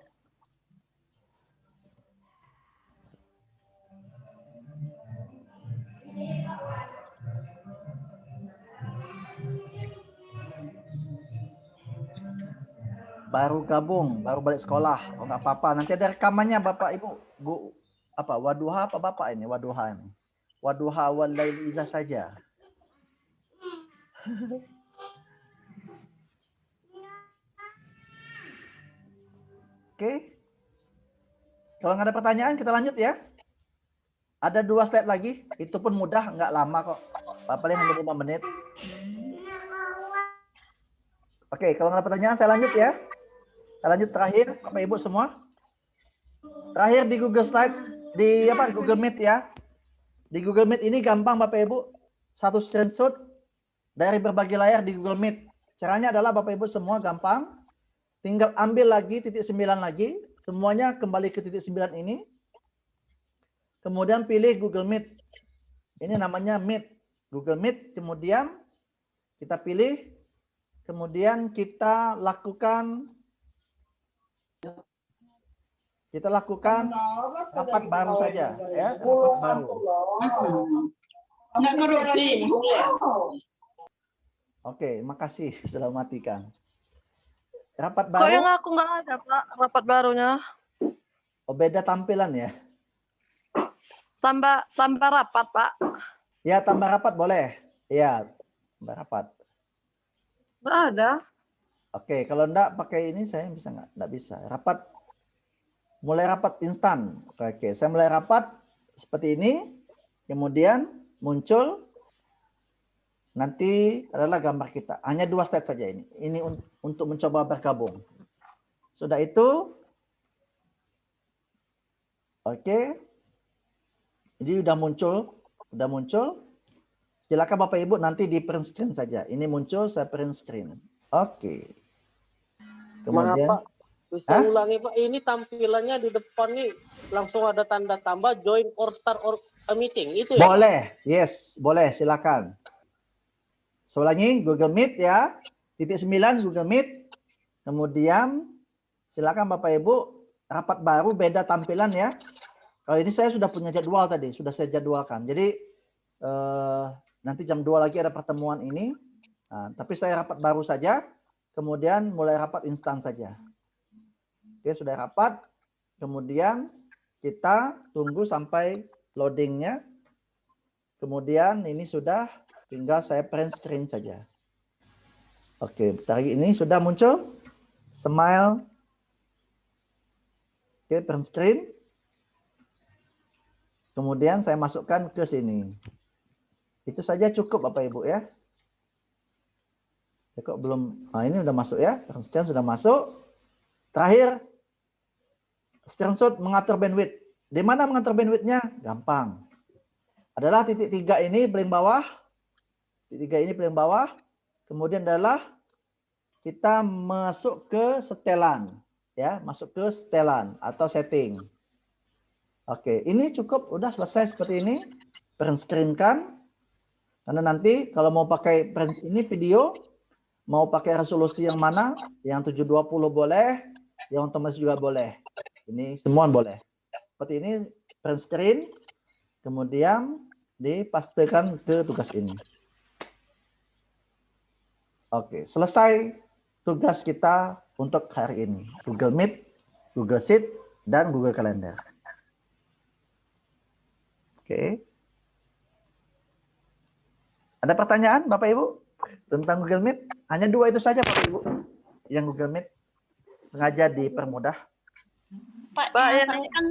Baru gabung, baru balik sekolah. Oh nggak apa-apa. Nanti ada rekamannya Bapak Ibu. Bu apa? Waduha apa Bapak ini? Waduha ini. Waduha wal laili idza saja. Oke. Kalau nggak ada pertanyaan kita lanjut ya. Ada 2 slide lagi. Itu pun mudah, nggak lama kok. Paling hanya 5 menit. Oke, kalau nggak ada pertanyaan saya lanjut ya. Saya lanjut terakhir, Bapak Ibu semua. Terakhir di Google Slide, di Google Meet ya. Di Google Meet ini gampang Bapak Ibu. Satu screenshot dari berbagai layar di Google Meet. Caranya adalah Bapak Ibu semua gampang. Tinggal ambil lagi titik 9 lagi. Semuanya kembali ke titik 9 ini. Kemudian pilih Google Meet. Ini namanya Meet. Google Meet. Kemudian kita pilih. Kemudian kita lakukan rapat baru saja ya, rapat baru. Oke, makasih sudah matikan. Rapat Kok yang baru? aku nggak ada, Pak, rapat barunya? Oh, beda tampilan ya? Tambah rapat, Pak. Ya, tambah rapat boleh. Ya, tambah rapat. Nggak ada. Oke, kalau enggak pakai ini saya bisa nggak? Enggak bisa. Rapat, mulai rapat instan. Oke, saya mulai rapat seperti ini. Kemudian muncul nanti adalah gambar kita. Hanya 2 slide saja ini. Ini untuk mencoba bergabung. Sudah itu, oke. Jadi sudah muncul. Silakan Bapak Ibu nanti di print screen saja. Ini muncul, saya print screen. Oke. Kemudian, Maaf, Pak. Bisa ulangi, Pak. Ini tampilannya di depan nih langsung ada tanda tambah join or start or a meeting. Itu ya, Pak? boleh, yes, boleh, silakan. Saya ulangi, Google Meet ya. Titik 9 Google Meet. Kemudian silakan Bapak Ibu, rapat baru beda tampilan ya. Kalau ini saya sudah punya jadwal tadi, sudah saya jadwalkan. Jadi nanti jam 2 lagi ada pertemuan ini. Nah, tapi saya rapat baru saja, kemudian mulai rapat instan saja. Oke, sudah rapat. Kemudian kita tunggu sampai loadingnya. Kemudian ini sudah, tinggal saya print screen saja. Oke, bentar lagi ini sudah muncul. Smile. Oke, print screen. Kemudian saya masukkan ke sini. Itu saja cukup Bapak Ibu ya. Kok belum, nah ini sudah masuk ya. Print screen sudah masuk. Terakhir, screenshot mengatur bandwidth. Di mana mengatur bandwidthnya? Gampang. Adalah titik 3 ini paling bawah. Titik 3 ini paling bawah. Kemudian adalah kita masuk ke setelan. Ya, masuk ke setelan atau setting. Oke, ini cukup. Udah selesai seperti ini. Print screen kan. Karena nanti kalau mau pakai print ini video, mau pakai resolusi yang mana? Yang 720 boleh. Yang otomatis juga boleh. Ini semua boleh. Seperti ini print screen. Kemudian dipastikan ke tugas ini. Oke, selesai tugas kita untuk hari ini. Google Meet, Google Sheet, dan Google Calendar. Oke. Ada pertanyaan Bapak Ibu tentang Google Meet? Hanya 2 itu saja Bapak Ibu. Yang Google Meet sengaja dipermudah. Pak, Pak, yang yang saya kan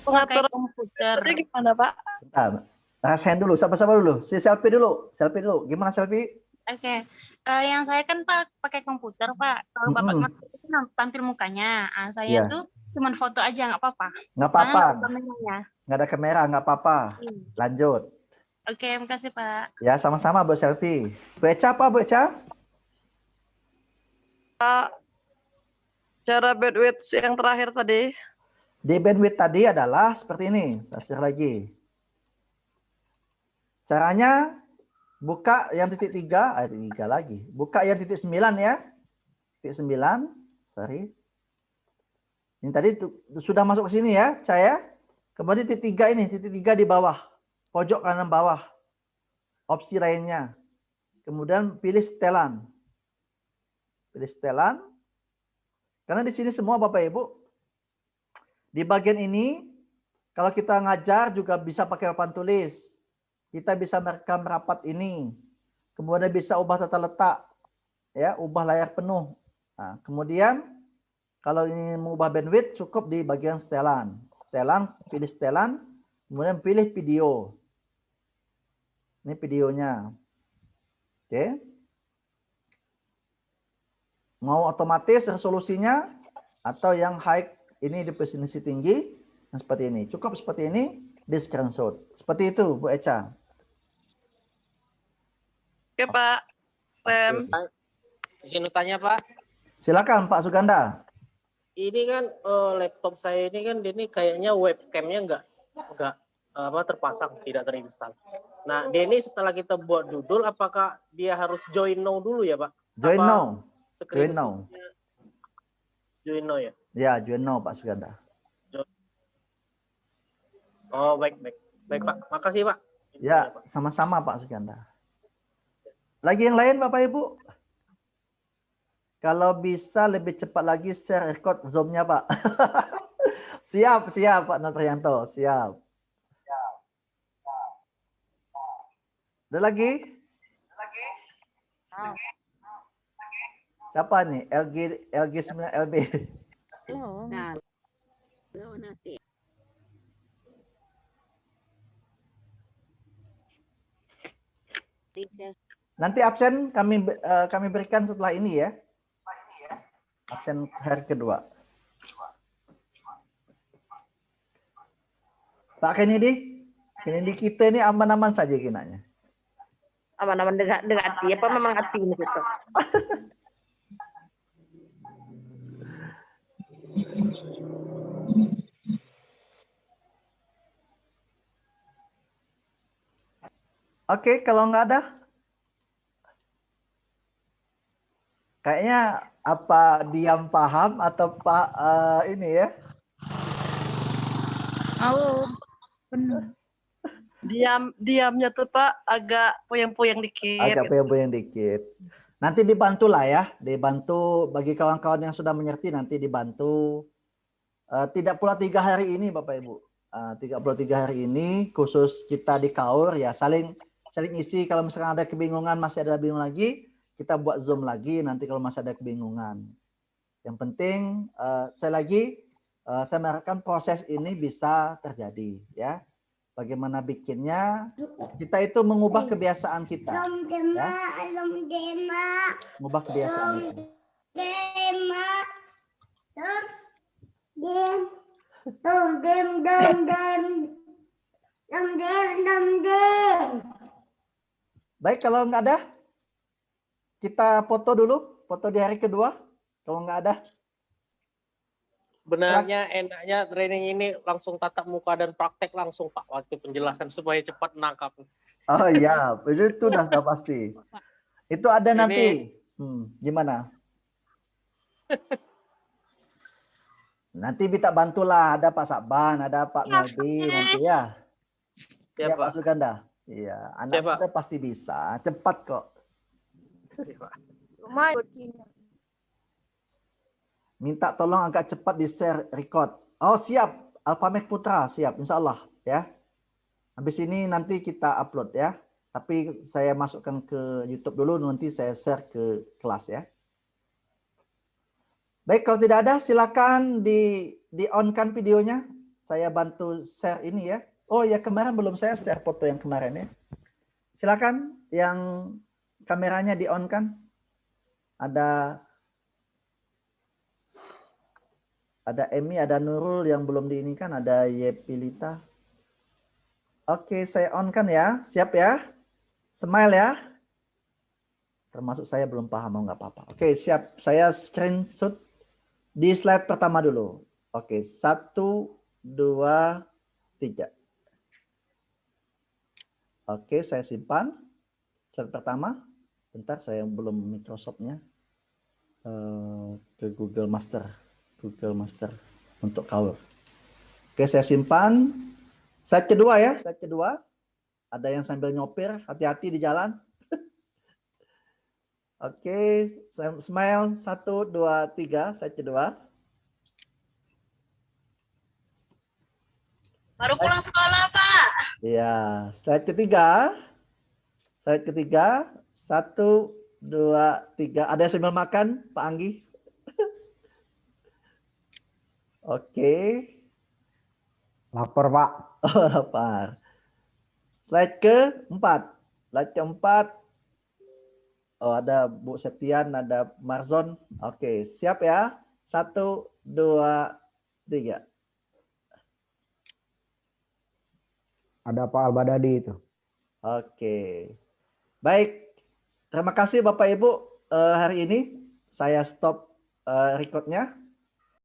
pakai pengaturan komputer. tadi gimana, Pak? Bentar. Rasain dulu, sabar-sabar dulu. Selfie dulu. Selfie dulu. Gimana selfie? Oke, yang saya kan Pak pakai komputer Pak. Kalau Bapak itu tampil mukanya, saya Iya. tuh cuman foto aja nggak apa-apa. Nggak Soalnya apa-apa. nggak ada kameranya. Nggak ada kamera, nggak apa-apa. Lanjut. Oke, makasih Pak. Ya, sama-sama buat selfie. Bu Eca apa, Bu Eca? Cara bandwidth yang terakhir tadi. Di bandwidth tadi adalah seperti ini. Saya share lagi. Caranya buka yang titik 3, titik 3 lagi. Buka yang titik 9 ya. Titik 9, sorry. Ini tadi sudah masuk ke sini ya, saya. Kemudian titik 3 ini, titik 3 di bawah. Pojok kanan bawah. Opsi lainnya. Kemudian pilih setelan. Pilih setelan. Karena di sini semua Bapak Ibu. Di bagian ini, kalau kita ngajar juga bisa pakai papan tulis. Kita bisa merekam rapat ini. Kemudian bisa ubah tata letak. Ya, ubah layar penuh. Nah, kemudian kalau ini mengubah bandwidth cukup di bagian setelan. Setelan, pilih setelan. Kemudian pilih video. Ini videonya. Oke. Mau otomatis resolusinya atau yang high ini definisi tinggi. Nah, seperti ini. Cukup seperti ini di screenshot. Seperti itu Bu Eca. Oke, Pak. Rem. Izin tanya, Pak. Silakan Pak Suganda. Ini kan laptop saya ini kan ini kayaknya webcamnya nggak terpasang, tidak terinstall. Nah, Denny setelah kita buat judul, apakah dia harus join now dulu ya, Pak? Join Apa now. screen Join now. Join now ya? Ya, join now Pak Suganda. Oh, baik, Pak. Makasih, Pak. Ya, sama-sama Pak Suganda. Lagi yang lain Bapak Ibu? Kalau bisa lebih cepat lagi share record Zoom-nya, Pak. Siap, siap, Pak Noprianto. Siap. Ada lagi? Siapa nih? LG 9 LB. Nanti absen kami berikan setelah ini ya. Absen hari kedua. Pak Kennedy kita ini aman-aman saja kinanya. Aman-aman dekat hati apa memang hati ini gitu. Oke, kalau nggak ada, kayaknya apa diam paham atau Pak ini ya? Oh, benar. Diamnya tuh Pak agak puyeng-puyeng dikit. Agak puyeng dikit. Nanti dibantu lah ya, dibantu bagi kawan-kawan yang sudah mengerti nanti dibantu. Tidak pula 3 hari ini Bapak Ibu. 33 hari ini khusus kita di KAUR ya saling isi. Kalau misalkan ada kebingungan, masih ada bingung lagi, kita buat Zoom lagi nanti kalau masih ada kebingungan. Yang penting saya mengharapkan proses ini bisa terjadi ya. Bagaimana bikinnya? Kita itu mengubah kebiasaan kita. Ya. Mengubah kebiasaan itu. Baik, kalau nggak ada, kita foto dulu. Foto di hari kedua. Kalau nggak ada. Benarnya enaknya training ini langsung tatap muka dan praktek langsung Pak waktu penjelasan supaya cepat menangkap. Oh iya, itu sudah pasti. Itu ada nanti. Gimana? Nanti minta bantulah, ada Pak Saban, ada Pak Meldi nanti ya. Ya, Pak. Pak Suganda. Iya, anak kita pasti bisa, cepat kok. Minta tolong agak cepat di share record. Oh siap, Alfamek Putra siap, insya Allah ya. Habis ini nanti kita upload ya. Tapi saya masukkan ke YouTube dulu, nanti saya share ke kelas ya. Baik, kalau tidak ada silakan di on-kan videonya. Saya bantu share ini ya. Oh ya, kemarin belum saya share foto yang kemarin ya. Silakan yang kameranya di on-kan. Ada Emi, ada Nurul yang belum diinikan, ada Yepilita. Oke, saya on kan ya. Siap ya? Smile ya. Termasuk saya belum paham, nggak apa-apa. Oke, siap. Saya screenshot di slide pertama dulu. Oke, 1, 2, 3. Oke, saya simpan. Slide pertama. Bentar, saya belum Microsoft-nya. Ke Google Master untuk KAUR. Oke, saya simpan. Slide kedua ya, slide kedua. Ada yang sambil nyopir, hati-hati di jalan. Oke, smile 1, 2, 3, slide kedua. Baru pulang sekolah, Pak. Iya, slide ketiga. Slide ketiga, 1, 2, 3. Ada yang sambil makan, Pak Anggi? Oke. Lapar, Pak. Oh, lapar. Slide keempat. Slide keempat. Oh, ada Bu Septian, ada Marzon. Oke, siap ya. 1, 2, 3. Ada Pak Albadadi itu. Oke. Baik. Terima kasih Bapak Ibu. Hari ini saya stop recordnya.